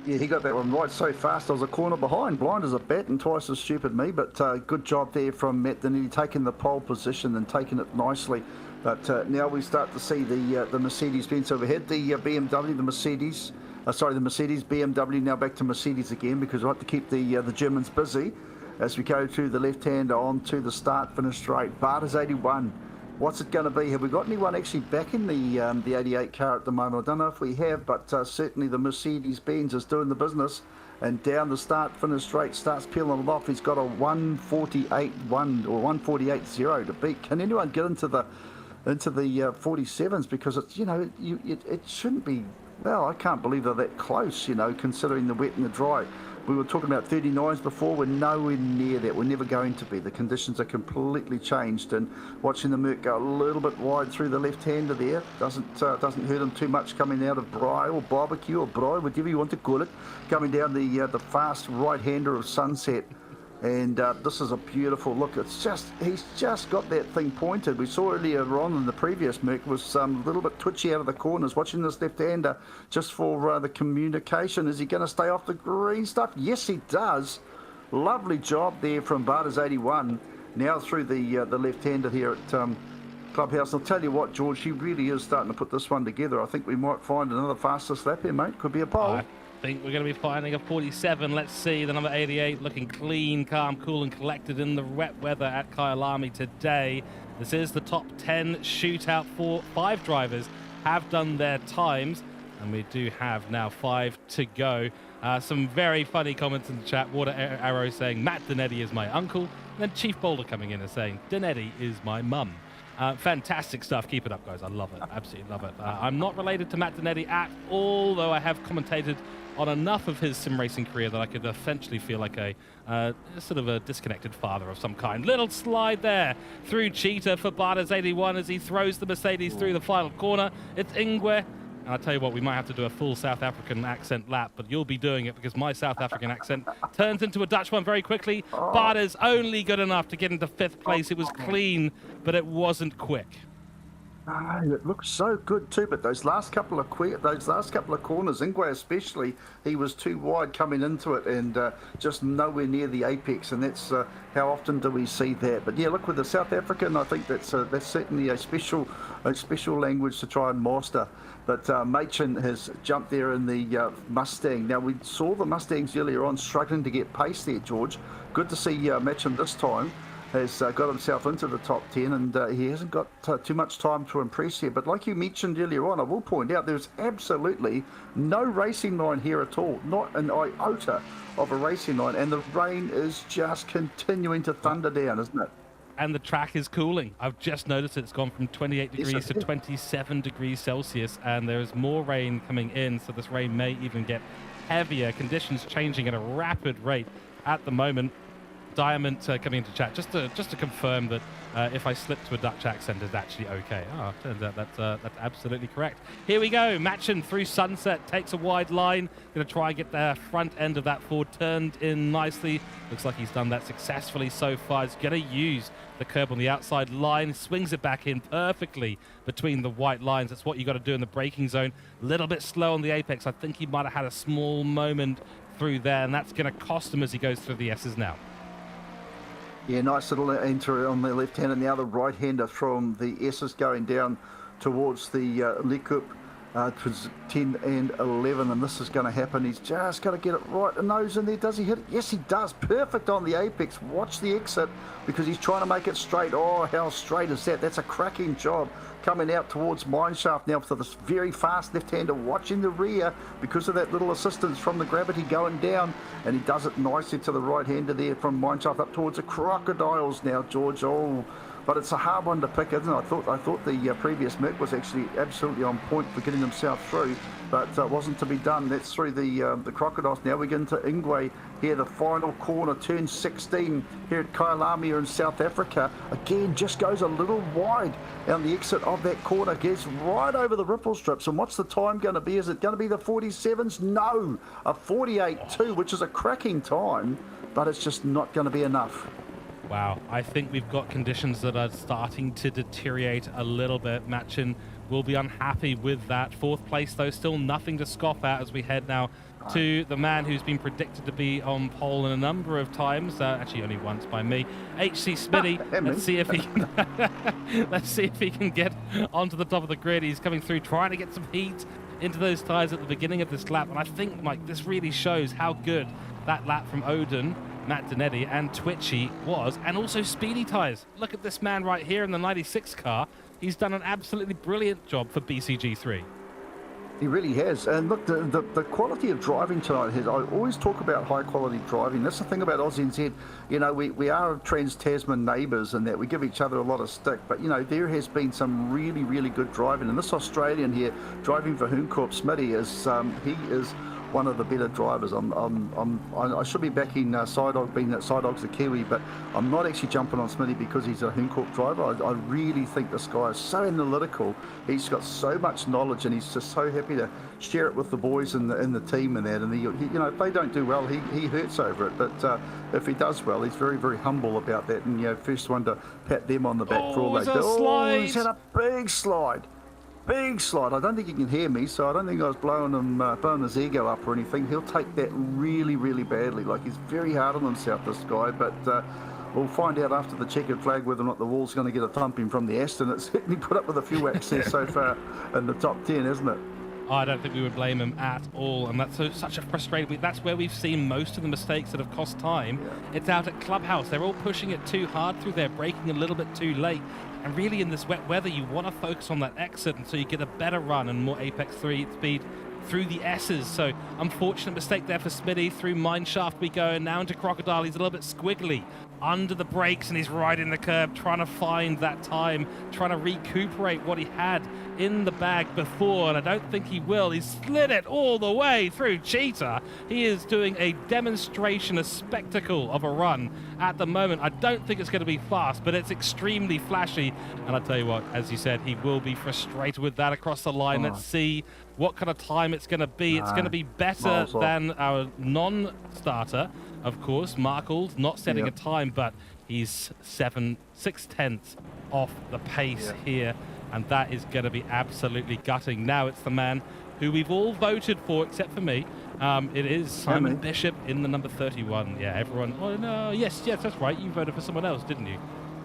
Yeah, he got that one right so fast. I was a corner behind, blind as a bat and twice as stupid me, but good job there from Matt Danetti, taking the pole position and taking it nicely. But now we start to see the Mercedes-Benz overhead, the BMW, the Mercedes, the Mercedes, BMW, now back to Mercedes again, because we have to keep the Germans busy as we go to the left-hander onto the start-finish straight. Barters 81. What's it going to be? Have we got anyone actually back in the 88 car at the moment? I don't know if we have, but certainly the Mercedes-Benz is doing the business. And down the start-finish straight, starts peeling it off. He's got a 148.1 or 148.0 to beat. Can anyone get into the 47s, because it's, it shouldn't be. Well, I can't believe they're that close, considering the wet and the dry. We were talking about 39s before. We're nowhere near that. We're never going to be. The conditions are completely changed, and watching the Merc go a little bit wide through the left-hander there doesn't hurt him too much, coming out of Bry or Barbecue or Bry, whatever you want to call it, coming down the fast right-hander of Sunset. And this is a beautiful look. He's just got that thing pointed. We saw earlier on in the previous Merc was a little bit twitchy out of the corners, watching this left-hander just for the communication. Is he going to stay off the green stuff? Yes, he does. Lovely job there from Barters 81. Now through the left-hander here at Clubhouse. I'll tell you what, George, he really is starting to put this one together. I think we might find another fastest lap here, mate. Could be a pole. I think we're going to be finding a 47. Let's see, the number 88 looking clean, calm, cool and collected in the wet weather at Kyalami today. This is the top 10 shootout. 5 drivers have done their times, and we do have now 5 to go. Some very funny comments in the chat. Water Arrow saying Matt Danetti is my uncle, and then Chief Boulder coming in and saying Danetti is my mum. Fantastic stuff. Keep it up, guys. I love it. Absolutely love it. I'm not related to Matt Danetti at all, though I have commentated on enough of his sim racing career that I could essentially feel like a sort of a disconnected father of some kind. Little slide there through Cheetah for Barters 81 as he throws the Mercedes through the final corner. It's Ingwe. And I'll tell you what, we might have to do a full South African accent lap, but you'll be doing it because my South African accent turns into a Dutch one very quickly. Barters only good enough to get into 5th place. It was clean, but it wasn't quick. Oh, it looks so good too, but those last couple of corners, Ingwe especially, he was too wide coming into it and just nowhere near the apex, and that's how often do we see that? But yeah, look, with the South African, I think that's certainly a special language to try and master. But Machin has jumped there in the Mustang. Now, we saw the Mustangs earlier on struggling to get pace there, George. Good to see Machin this time has got himself into the top 10, and he hasn't got too much time to impress here. But like you mentioned earlier on, I will point out there's absolutely no racing line here at all, not an iota of a racing line, and the rain is just continuing to thunder down, isn't it? and the track is cooling. I've just noticed it's gone from 28 degrees to did. 27 degrees Celsius, and there is more rain coming in, so this rain may even get heavier. Conditions changing at a rapid rate at the moment. Diamond coming into chat just to confirm that if I slip to a Dutch accent is actually okay. Oh, turns out that's absolutely correct. Here we go. Matching through Sunset, takes a wide line. Going to try and get the front end of that Ford turned in nicely. Looks like he's done that successfully so far. He's going to use the curb on the outside line, swings it back in perfectly between the white lines. That's what you got to do in the braking zone. A little bit slow on the apex. I think he might have had a small moment through there, and that's going to cost him as he goes through the S's now. Yeah, nice little enter on the left hand and the other right hander from the S's going down towards the Le Coupe. 10 and 11, and this is going to happen. He's just got to get it right. A nose in there. Does he hit it? Yes, he does. Perfect on the apex. Watch the exit because he's trying to make it straight. Oh, how straight is that? That's a cracking job. Coming out towards Mineshaft now for this very fast left-hander, watching the rear because of that little assistance from the gravity going down, and he does it nicely to the right-hander there from Mineshaft up towards the Crocodiles now, George. Oh, but it's a hard one to pick, isn't it? I thought the previous Mick was actually absolutely on point for getting himself through, but it wasn't to be done. That's through the Crocodiles. Now we get into Ingwe here, the final corner, turn 16 here at Kyalami in South Africa. Again, just goes a little wide on the exit of that corner, gets right over the ripple strips. And what's the time going to be? Is it going to be the 47s? No, a 48.2, which is a cracking time, but it's just not going to be enough. Wow, I think we've got conditions that are starting to deteriorate a little bit. Machin will be unhappy with that. Fourth place, though, still nothing to scoff at as we head now to the man who's been predicted to be on pole in a number of times, actually only once by me, HC Smitty. Let's see if he can, let's see if he can get onto the top of the grid. He's coming through, trying to get some heat into those tyres at the beginning of this lap, and I think, Mike, this really shows how good that lap from Odin, Matt Donetti and Twitchy was, and also speedy tyres. Look at this man right here in the 96 car. He's done an absolutely brilliant job for BCG3. He really has. And look, the quality of driving tonight has, I always talk about high quality driving. That's the thing about AUSNZ. You know, we are Trans-Tasman neighbours and that we give each other a lot of stick, but you know, there has been some really, really good driving. And this Australian here driving for Hooncorp, Smitty, he is one of the better drivers. I should be backing Sidog, being that Sidog's a Kiwi, but I'm not actually jumping on Smitty because he's a Hooncorp driver. I really think this guy is so analytical. He's got so much knowledge, and he's just so happy to share it with the boys in the team and that. And he, you know, if they don't do well, he hurts over it. But if he does well, he's very, very humble about that. And you know, first one to pat them on the back for all they do. Oh, he's had a big slide. Big slide. I don't think he can hear me, so I don't think I was blowing his ego up or anything. He'll take that really, really badly. Like, he's very hard on himself, this guy, but we'll find out after the checkered flag whether or not the wall's going to get a thumping from the Aston. It's certainly put up with a few whacks there so far in the top 10, isn't it? I don't think we would blame him at all, and that's such a frustrating. That's where we've seen most of the mistakes that have cost time. Yeah. It's out at Clubhouse. They're all pushing it too hard through there, braking a little bit too late. And really, in this wet weather, you want to focus on that exit, and so you get a better run and more apex 3 speed through the S's. So unfortunate mistake there for Smitty. Through Mineshaft we go, and now into Crocodile. He's a little bit squiggly under the brakes, and he's right in the curb, trying to find that time, trying to recuperate what he had in the bag before, and I don't think he will. He slid it all the way through Cheetah. He is doing a demonstration, a spectacle of a run at the moment. I don't think it's going to be fast, but it's extremely flashy, and I tell you what, as you said, he will be frustrated with that across the line. Let's see what kind of time it's going to be. It's going to be better than our non-starter, of course. Markles not setting a time, but he's 6/10 off the pace here, and that is going to be absolutely gutting. Now it's the man who we've all voted for, except for me. It is Simon Bishop in the number 31. Yeah, everyone. Oh no, yes, that's right. You voted for someone else, didn't you?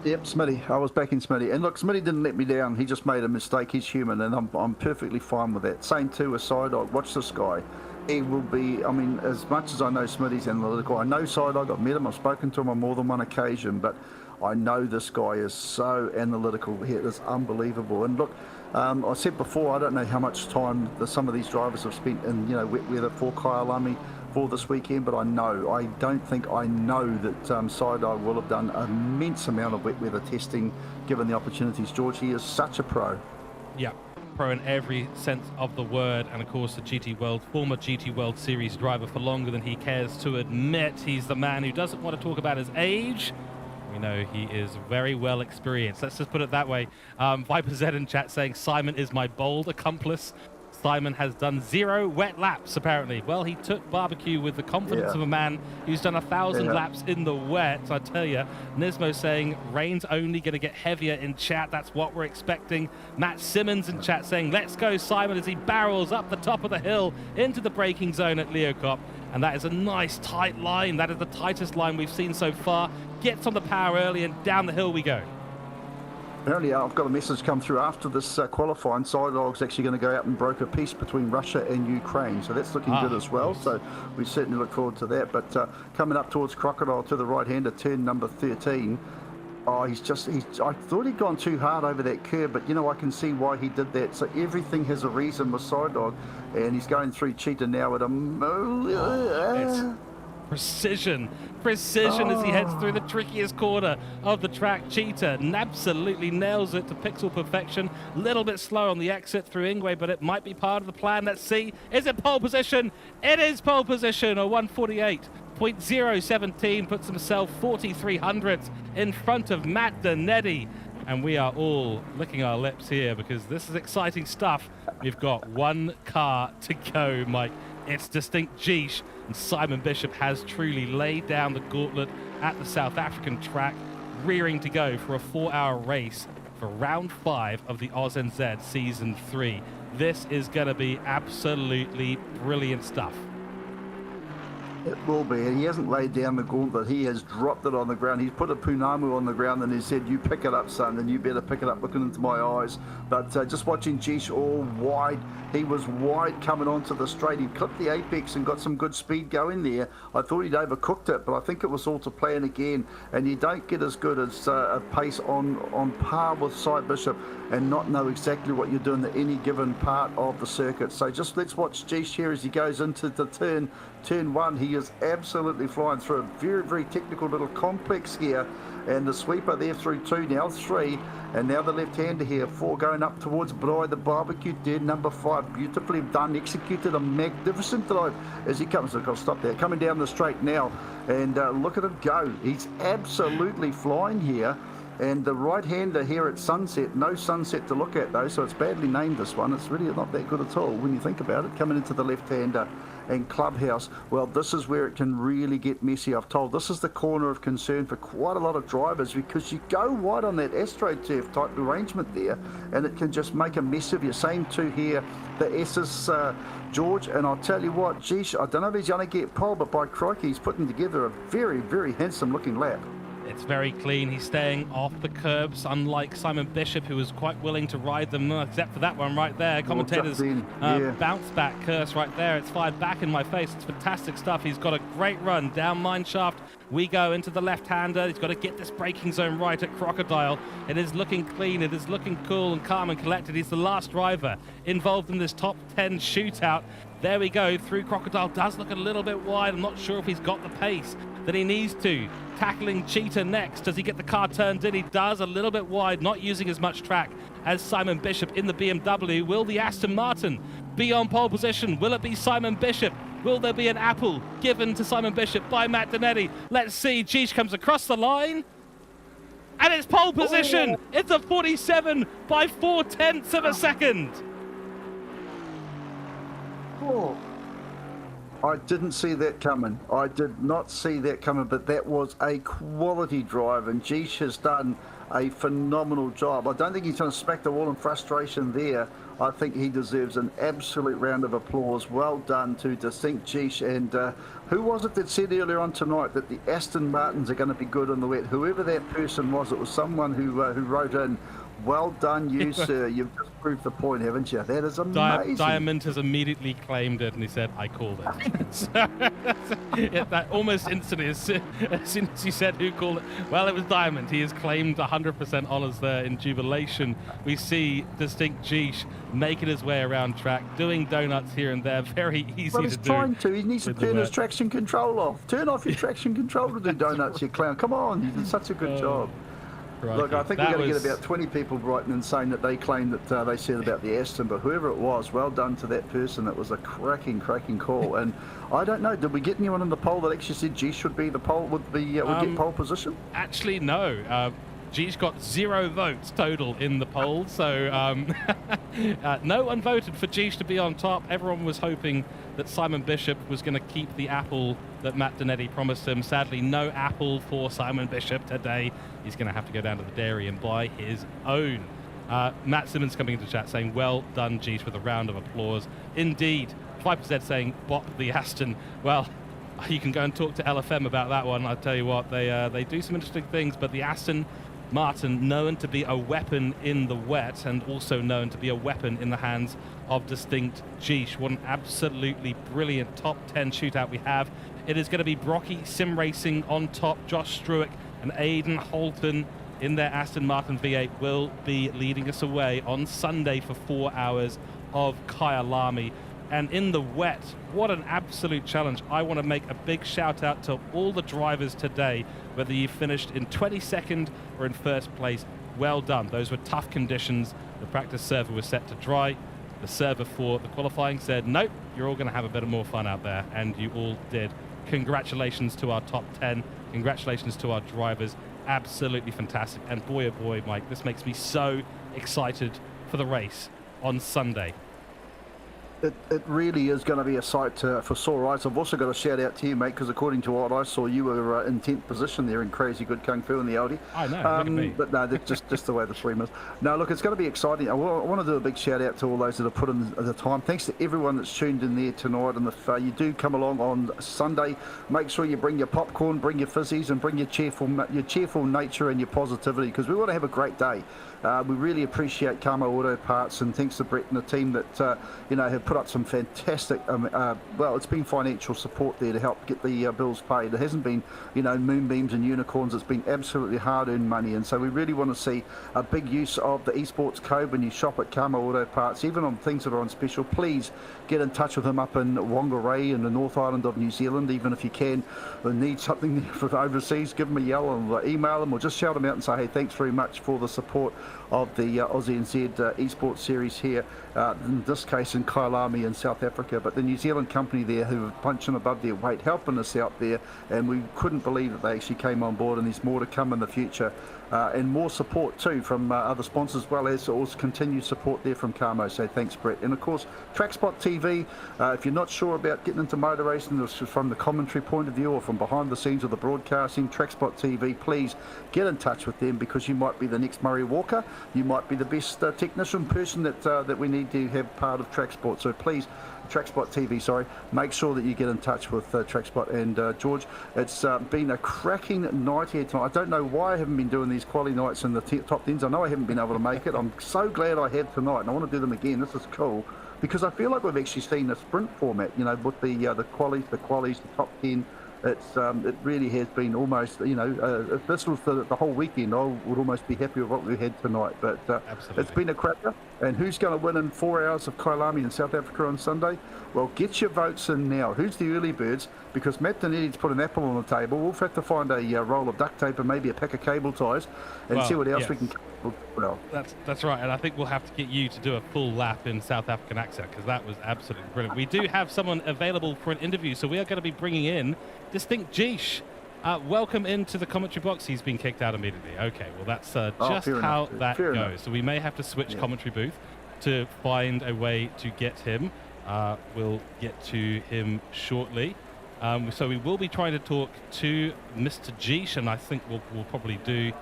Yep, Smitty. I was backing Smitty. And look, Smitty didn't let me down. He just made a mistake. He's human, and I'm perfectly fine with that. Same too with Sidog. Watch this guy. He will be, I mean, as much as I know Smitty's analytical, I know Sidog. I've met him. I've spoken to him on more than one occasion, but I know this guy is so analytical. It is unbelievable. And look, I said before, I don't know how much time some of these drivers have spent in, you know, wet weather for Kyalami. for this weekend, but I don't think I know that Sidog will have done an immense amount of wet weather testing given the opportunities. George, he is such a pro. Yeah, pro in every sense of the word, and of course the former GT World Series driver for longer than he cares to admit. He's the man who doesn't want to talk about his age. We know he is very well experienced. Let's just put it that way. Viper Z in chat saying Simon is my bold accomplice. Simon has done 0 wet laps, apparently. Well, he took barbecue with the confidence of a man who's done 1,000 laps in the wet. I tell you, Nismo saying rain's only going to get heavier in chat. That's what we're expecting. Matt Simmons in chat saying, let's go, Simon, as he barrels up the top of the hill into the braking zone at Leocop. And that is a nice, tight line. That is the tightest line we've seen so far. Gets on the power early, and down the hill we go. Apparently, I've got a message come through after this qualifying. Sidog's actually going to go out and broker peace between Russia and Ukraine, so that's looking good as well. Nice. So we certainly look forward to that. But coming up towards Crocodile to the right-hander, turn number 13. Oh, I thought he'd gone too hard over that curve, but, you know, I can see why he did that. So everything has a reason with Sidog, and he's going through Cheetah now at a... It's precision as he heads through the trickiest corner of the track. Cheetah absolutely nails it to pixel perfection. A little bit slow on the exit through Ingwe, but it might be part of the plan. Let's see. Is it pole position? It is pole position, a 148.017, puts himself 4,300 in front of Matt Donetti. And we are all licking our lips here because this is exciting stuff. We've got one car to go, Mike. It's Distinct Geesh, and Simon Bishop has truly laid down the gauntlet at the South African track, rearing to go for a 4-hour race for round 5 of the AUSNZ Season 3. This is going to be absolutely brilliant stuff. It will be, and he hasn't laid down the gauntlet. He has dropped it on the ground. He's put a Punamu on the ground and he said, you pick it up, son, and you better pick it up looking into my eyes. But just watching Geesh all wide, he was wide coming onto the straight. He clipped the apex and got some good speed going there. I thought he'd overcooked it, but I think it was all to plan again. And you don't get as good as a pace on par with Cy Bishop and not know exactly what you're doing at any given part of the circuit. So just let's watch Geesh here as he goes into the turn 1. He is absolutely flying through a very, very technical little complex here. And the sweeper there through 2, now 3, and now the left-hander here, 4 going up towards Bri, the barbecue dead, number 5, beautifully done, executed a magnificent drive as he comes, look, I'll stop there, coming down the straight now, and look at him go. He's absolutely flying here. And the right-hander here at Sunset, no Sunset to look at though, so it's badly named, this one. It's really not that good at all when you think about it. Coming into the left-hander and Clubhouse, well, this is where it can really get messy. I've told this is the corner of concern for quite a lot of drivers because you go wide on that AstroTurf type arrangement there and it can just make a mess of you. Same too here, the S's, George, and I'll tell you what, geez, I don't know if he's going to get pole, but by crikey, he's putting together a very, very handsome-looking lap. It's very clean. He's staying off the curbs, unlike Simon Bishop, who was quite willing to ride them, except for that one right there. Commentators bounce back curse right there. It's fired back in my face. It's fantastic stuff. He's got a great run down mine shaft. We go into the left-hander. He's got to get this braking zone right at Crocodile. It is looking clean. It is looking cool and calm and collected. He's the last driver involved in this top 10 shootout. There we go, through Crocodile. Does look a little bit wide. I'm not sure if he's got the pace that he needs to. Tackling Cheetah next. Does he get the car turned in? He does, a little bit wide, not using as much track as Simon Bishop in the BMW. Will the Aston Martin be on pole position? Will it be Simon Bishop? Will there be an apple given to Simon Bishop by Matt Donetti? Let's see. Geesh comes across the line. And it's pole position. It's a 47 by 4/10 of a second. Oh. I didn't see that coming. I did not see that coming, but that was a quality drive, and Geesh has done a phenomenal job. I don't think he's going to smack the wall in frustration there. I think he deserves an absolute round of applause. Well done to Distinct Geesh. And who was it that said earlier on tonight that the Aston Martins are going to be good on the wet? Whoever that person was, it was someone who wrote in, well done you, sir. You've just proved the point, haven't you? That is amazing. Diamond has immediately claimed it, and he said, I called it. So, that almost instantly, as soon as you said who called it, well, it was Diamond. He has claimed 100% 100% honours there in jubilation. We see Distinct Geesh making his way around track, doing donuts here and there. Very easy Well, to he's do. trying to. He needs to turn his traction control off. Turn off your traction control to do donuts, you clown. Come on, you did such a good job. Crikey. Look, I think we're going to get about 20 people writing and saying that they claim that they said about the Aston, but whoever it was, well done to that person. It was a cracking call. And I don't know, did we get anyone in the poll that actually said G should be the poll, would get pole position? Actually, no. G's got 0 votes total in the poll, so no one voted for Geesh to be on top. Everyone was hoping that Simon Bishop was going to keep the apple that Matt Donetti promised him. Sadly, no apple for Simon Bishop today. He's going to have to go down to the dairy and buy his own. Matt Simmons coming into chat saying, well done, Geesh, with a round of applause. Indeed. 5% saying, bop the Aston. Well, you can go and talk to LFM about that one. I'll tell you what, they do some interesting things, but the Aston Martin, known to be a weapon in the wet and also known to be a weapon in the hands of Distinct Geesh. What an absolutely brilliant top 10 shootout we have. It is going to be Brocky Sim Racing on top. Josh Struick and Aidan Holton in their Aston Martin V8 will be leading us away on Sunday for 4 hours of Kyalami. And in the wet, what an absolute challenge. I want to make a big shout out to all the drivers today, whether you finished in 22nd or in first place. Well done. Those were tough conditions. The practice server was set to dry. The server for the qualifying said, nope, you're all going to have a bit more fun out there. And you all did. Congratulations to our top 10. Congratulations to our drivers. Absolutely fantastic. And boy, oh boy, Mike, this makes me so excited for the race on Sunday. It really is going to be a sight for sore eyes. I've also got a shout out to you, mate, because according to what I saw, you were in 10th position there in crazy good kung fu in the Audi. I know, look at me. But no, that's just the way the stream is. No, look, it's going to be exciting. I want to do a big shout out to all those that have put in the time. Thanks to everyone that's tuned in there tonight. And if you do come along on Sunday, make sure you bring your popcorn, bring your fizzies, and bring your cheerful nature and your positivity, because we want to have a great day. We really appreciate Karma Auto Parts, and thanks to Brett and the team that have put up some fantastic. Well, it's been financial support there to help get the bills paid. It hasn't been moonbeams and unicorns. It's been absolutely hard-earned money, and so we really want to see a big use of the esports code when you shop at Karma Auto Parts, even on things that are on special. Please get in touch with them up in Whangarei in the North Island of New Zealand, even if you can. Or need something for overseas, give them a yell or email them, or just shout them out and say, hey, thanks very much for the support of the AUSNZ esports series here, in this case in Kyalami in South Africa. But the New Zealand company there who are punching above their weight, helping us out there, and we couldn't believe that they actually came on board, and there's more to come in the future. And more support too from other sponsors, as well as also continued support there from Carmo. So thanks, Brett. And of course, Trackspot TV. If you're not sure about getting into motor racing from the commentary point of view or from behind the scenes of the broadcasting, Trackspot TV, please get in touch with them, because you might be the next Murray Walker. You might be the best technician person that we need to have part of Trackspot. So please, Trackspot TV, sorry, make sure that you get in touch with Trackspot. And George, it's been a cracking night here tonight. I don't know why I haven't been doing these quality nights in the top 10s. I know I haven't been able to make it. I'm so glad I have tonight, and I want to do them again. This is cool, because I feel like we've actually seen a sprint format, with the qualies, the top 10. It really has been almost, if this was the whole weekend, I would almost be happy with what we had tonight. But it's been a cracker. And who's going to win in 4 hours of Kyalami in South Africa on Sunday? Well, get your votes in now. Who's the early birds? Because Matt Donetti's put an apple on the table. We'll have to find a roll of duct tape and maybe a pack of cable ties and see what else we can. Well, that's right, and I think we'll have to get you to do a full lap in South African accent, because that was absolutely brilliant. We do have someone available for an interview, so we are going to be bringing in Distinct Geesh. Welcome into the commentary box. He's been kicked out immediately. Okay, well that's just how that goes. So we may have to switch commentary booth to find a way to get him. We'll get to him shortly. So we will be trying to talk to Mr. Geesh, and I think we'll probably do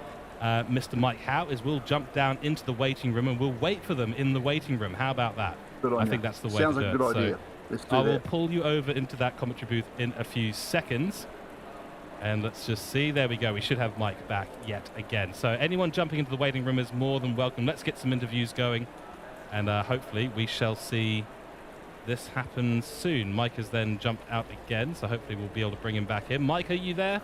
Mr. Mike Howe, is we'll jump down into the waiting room and we'll wait for them in the waiting room. How about that? I think that's the way Sounds to do like it. a good idea. Let's do I will that. pull you over into that commentary booth in a few seconds. And let's just see. There we go. We should have Mike back yet again. So anyone jumping into the waiting room is more than welcome. Let's get some interviews going. And hopefully we shall see this happens soon. Mike has then jumped out again, so hopefully we'll be able to bring him back in. Mike, are you there?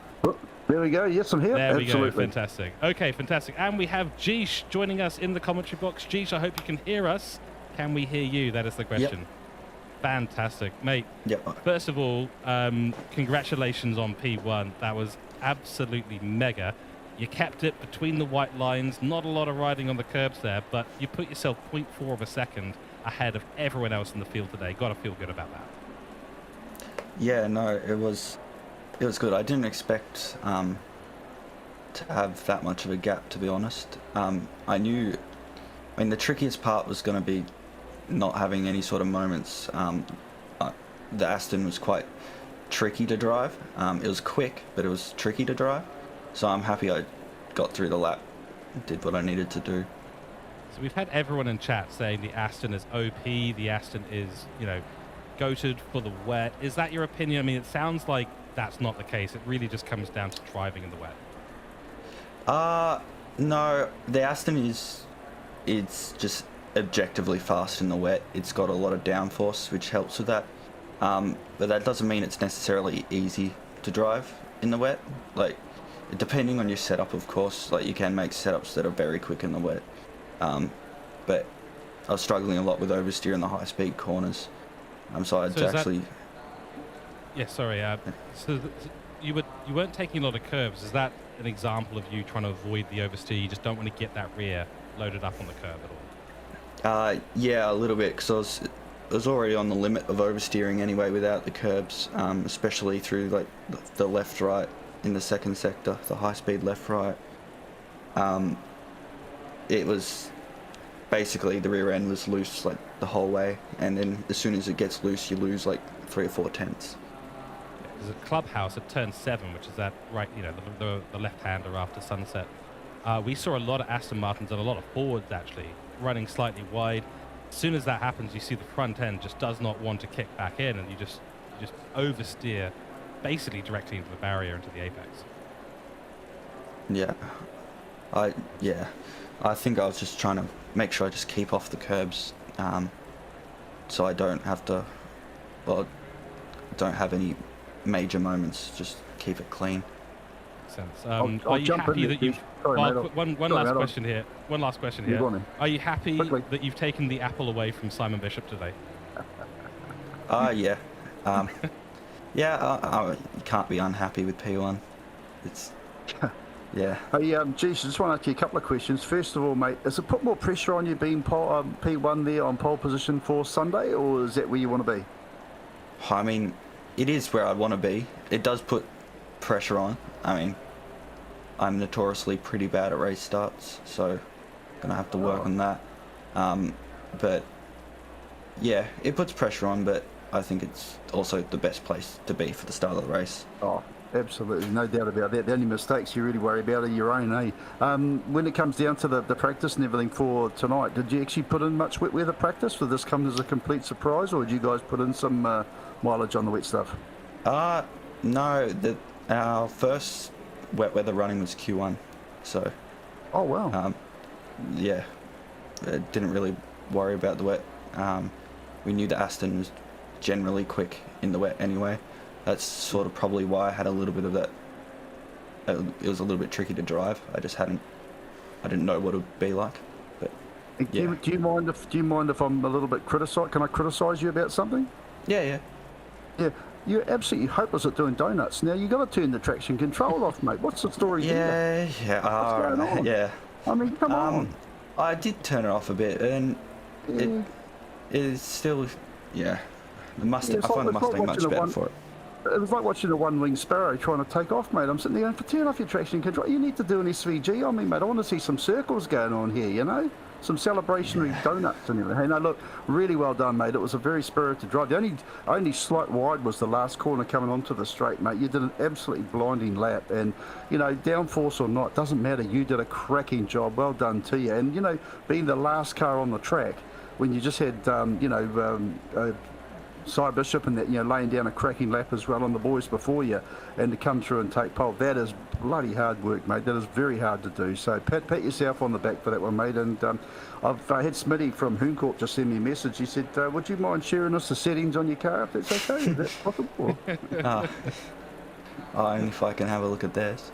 There we go. Yes, I'm here. There we Absolutely. go. Fantastic. Okay, fantastic. And we have Jeesh joining us in the commentary box. Jeesh, I hope you can hear us. Can we hear you? That is the question. Yep. Fantastic, mate. Yep. First of all, congratulations on P1. That was absolutely mega. You kept it between the white lines. Not a lot of riding on the curbs there, but you put yourself 0.4 of a second ahead of everyone else in the field today. Got to feel good about that. Yeah, no, it was good. I didn't expect to have that much of a gap, to be honest. I mean, the trickiest part was going to be not having any sort of moments. The Aston was quite tricky to drive. It was quick, but it was tricky to drive. So I'm happy I got through the lap, did what I needed to do. So we've had everyone in chat saying the Aston is OP, the Aston is, goated for the wet. Is that your opinion? I mean, it sounds like that's not the case. It really just comes down to driving in the wet. No, the Aston it's just objectively fast in the wet. It's got a lot of downforce, which helps with that. But that doesn't mean it's necessarily easy to drive in the wet. Like, depending on your setup, of course, like you can make setups that are very quick in the wet. But I was struggling a lot with oversteer in the high-speed corners. So I'd actually... Yeah, sorry. So you weren't taking a lot of curves. Is that an example of you trying to avoid the oversteer? You just don't want to get that rear loaded up on the curve at all? Yeah, a little bit, because I was already on the limit of oversteering anyway without the curbs, especially through like the left-right in the second sector, the high-speed left-right. It was basically the rear end was loose like the whole way, and then as soon as it gets loose, you lose like 3 or 4 tenths. There's a clubhouse at turn 7, which is that right, the left-hander after sunset. We saw a lot of Aston Martins and a lot of Fords actually running slightly wide. As soon as that happens, you see the front end just does not want to kick back in, and you just oversteer basically directly into the barrier, into the apex. Yeah. I think I was just trying to make sure I just keep off the curbs, so I don't have to, don't have any major moments, just keep it clean. Sense. I'll are you jump happy in that you've... One last question here. One last question here. Are you happy that you've taken the apple away from Simon Bishop today? Yeah. You can't be unhappy with P1. It's... Yeah. Hey, geez, I just want to ask you a couple of questions. First of all, mate, has it put more pressure on you being P1 there on pole position for Sunday, or is that where you want to be? I mean, it is where I want to be. It does put pressure on. I mean, I'm notoriously pretty bad at race starts, so gonna have to work on that. But yeah, it puts pressure on, but I think it's also the best place to be for the start of the race. Oh, absolutely, no doubt about that. The only mistakes you really worry about are your own, eh? When it comes down to the practice and everything for tonight, did you actually put in much wet weather practice? For this come as a complete surprise, or did you guys put in some mileage on the wet stuff? No, our first wet weather running was Q1, so... Oh, wow. Yeah, didn't really worry about the wet. We knew the Aston was generally quick in the wet anyway. That's sort of probably why I had a little bit of that. It was a little bit tricky to drive. I didn't know what it would be like. But yeah. Do you mind if I'm a little bit criticised? Can I criticise you about something? Yeah. Yeah. You're absolutely hopeless at doing donuts. Now you got to turn the traction control off, mate. What's the story here? Yeah. What's going on? Yeah. I mean, come on. I did turn it off a bit, and it is still, yeah. I find the Mustang much better for it. It was like watching a one-winged sparrow trying to take off, mate. I'm sitting there going, turn off your traction control. You need to do an SVG on me, mate. I want to see some circles going on here, you know? Some celebratory donuts and everything. Hey, no, look, really well done, mate. It was a very spirited drive. The only slight wide was the last corner coming onto the straight, mate. You did an absolutely blinding lap. And, downforce or not, doesn't matter. You did a cracking job. Well done to you. And, being the last car on the track, when you just had, Cy Bishop and that, laying down a cracking lap as well on the boys before you, and to come through and take pole, that is bloody hard work, mate. That is very hard to do. So pat yourself on the back for that one, mate. And I've had Smitty from Hooncorp just send me a message. He said, would you mind sharing us the settings on your car if that's okay? Is that possible? Only if I can have a look at theirs.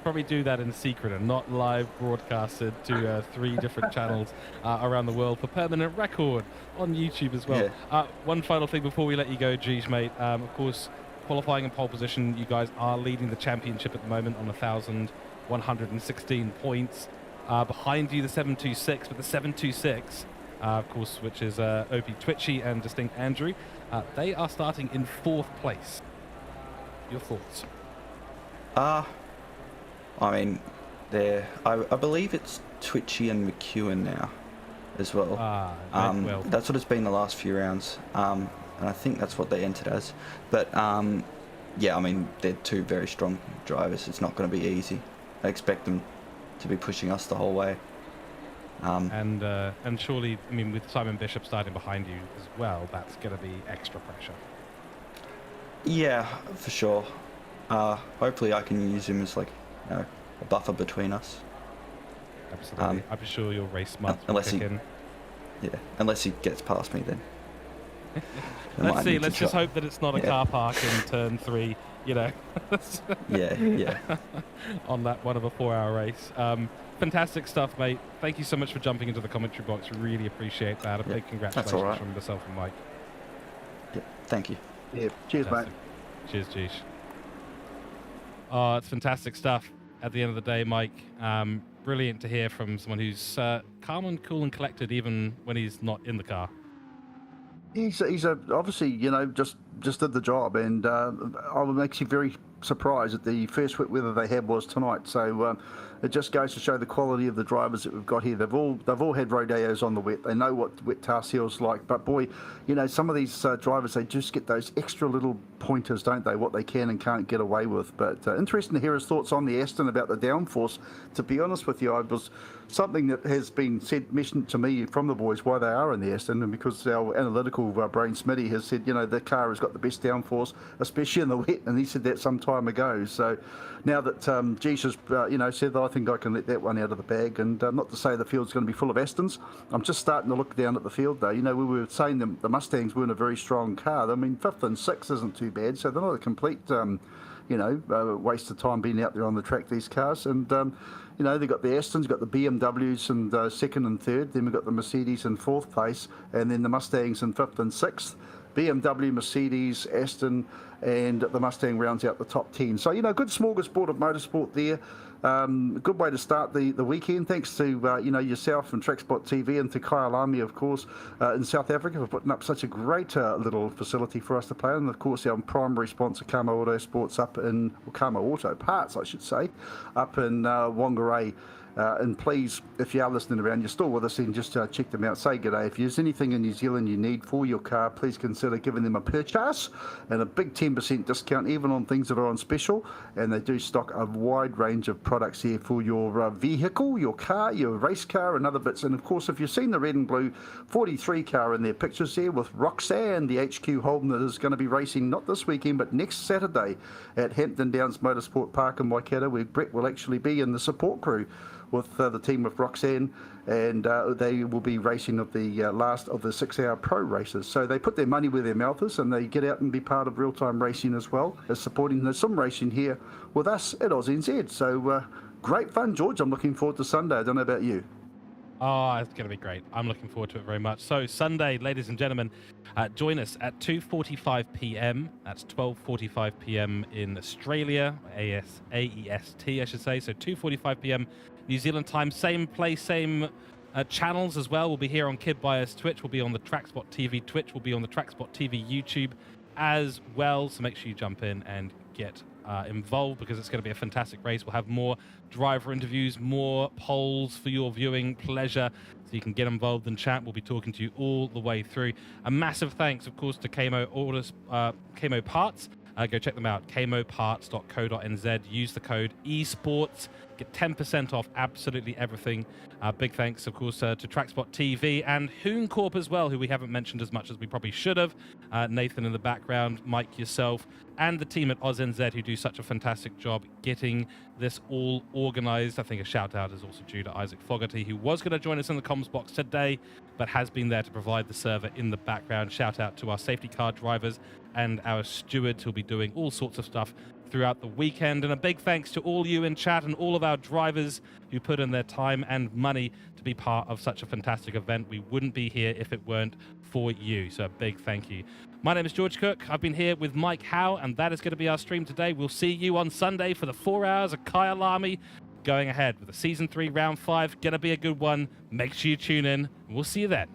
Probably do that in secret and not live broadcasted to 3 different channels around the world for permanent record on YouTube as well. Yeah. One final thing before we let you go, Geesh, mate. Of course, qualifying in pole position, you guys are leading the championship at the moment on 1,116 points. Behind you, the 726, but the 726, of course, which is Opie Twitchy and Distinct Andrew, they are starting in 4th place. Your thoughts? I mean, I believe it's Twitchy and McEwen now, as well. Well. That's what it's been the last few rounds, and I think that's what they entered as. But yeah, I mean, they're 2 very strong drivers. It's not going to be easy. I expect them to be pushing us the whole way. And surely, I mean, with Simon Bishop starting behind you as well, that's going to be extra pressure. Yeah, for sure. Hopefully I can use him as like, a buffer between us. Absolutely. I'm sure your race smarts will unless kick he, in. Yeah, unless he gets past me then. Let's see. Let's just hope that it's not a car park in turn 3, yeah. on that one of a 4-hour race. Fantastic stuff, mate. Thank you so much for jumping into the commentary box. Really appreciate that. A big congratulations from myself and Mike. Yeah, thank you. Yeah, cheers, Fantastic. mate. Cheers, Geesh. Oh, it's fantastic stuff at the end of the day, Mike. Brilliant to hear from someone who's calm and cool and collected even when he's not in the car. He's obviously, just did the job, and I was actually very surprised at the first wet weather they had was tonight. So it just goes to show the quality of the drivers that we've got here. They've all had rodeos on the wet. They know what wet tar seal's like. But boy, some of these drivers, they just get those extra little pointers, don't they? What they can and can't get away with. But interesting to hear his thoughts on the Aston about the downforce. To be honest with you, I was something that has been mentioned to me from the boys why they are in the Aston, and because our analytical brain Smitty has said, the car has got the best downforce, especially in the wet, and he said that some time ago. So now that Geesh has, said that, I think I can let that one out of the bag, and not to say the field's going to be full of Astons. I'm just starting to look down at the field, though. We were saying the Mustangs weren't a very strong car. I mean, 5th and 6th isn't too bad, so they're not a complete, waste of time being out there on the track, these cars. And they've got the Astons, got the BMWs and 2nd and 3rd. Then we've got the Mercedes in 4th place, and then the Mustangs in 5th and 6th. BMW, Mercedes, Aston, and the Mustang rounds out the top 10. So, good smorgasbord of motorsport there. Good way to start the weekend. Thanks to, yourself and Trackspot TV, and to Kyalami, of course, in South Africa for putting up such a great little facility for us to play in. And, of course, our primary sponsor, Kama Auto Sports, Kama Auto Parts, I should say, up in Whangarei. And please, if you are listening around, you're still with us, then just check them out. Say g'day. If there's anything in New Zealand you need for your car, please consider giving them a purchase and a big 10% discount, even on things that are on special. And they do stock a wide range of products here for your vehicle, your car, your race car, and other bits. And of course, if you've seen the red and blue 43 car in their pictures there with Roxanne, the HQ Holden, that is going to be racing not this weekend, but next Saturday at Hampton Downs Motorsport Park in Waikato, where Brett will actually be in the support crew with the team with Roxanne, and they will be racing of the last of the 6-hour pro races. So they put their money where their mouth is, and they get out and be part of real-time racing as well as supporting the sim racing here with us at AUSNZ. So great fun, George. I'm looking forward to Sunday. I don't know about you. Oh, it's going to be great. I'm looking forward to it very much. So Sunday, ladies and gentlemen, join us at 2:45 p.m. That's 12:45 p.m. in Australia, AEST, I should say. So 2:45 p.m. New Zealand time. Same place, same channels as well. We'll be here on Kidbyers Twitch. We'll be on the Trackspot TV Twitch. We'll be on the Trackspot TV YouTube as well. So make sure you jump in and get involved, because it's going to be a fantastic race. We'll have more driver interviews, more polls for your viewing pleasure, so you can get involved and chat. We'll be talking to you all the way through. A massive thanks, of course, to Kamo Parts. Go check them out, kamoparts.co.nz. Use the code esports get 10% off absolutely everything. Big thanks, of course, to TrackSpot TV and Hooncorp as well, who we haven't mentioned as much as we probably should have. Nathan in the background, Mike, yourself, and the team at AUSNZ, who do such a fantastic job getting this all organised. I think a shout out is also due to Isaac Fogarty, who was going to join us in the comms box today, but has been there to provide the server in the background. Shout out to our safety car drivers and our stewards, who'll be doing all sorts of stuff throughout the weekend. And a big thanks to all you in chat and all of our drivers who put in their time and money to be part of such a fantastic event. We wouldn't be here if it weren't for you. So a big thank you. My name is George Cooke. I've been here with Mike Howe, and that is going to be our stream today. We'll see you on Sunday for the 4 hours of Kyalami going ahead with the Season 3 Round 5. Going to be a good one. Make sure you tune in. We'll see you then.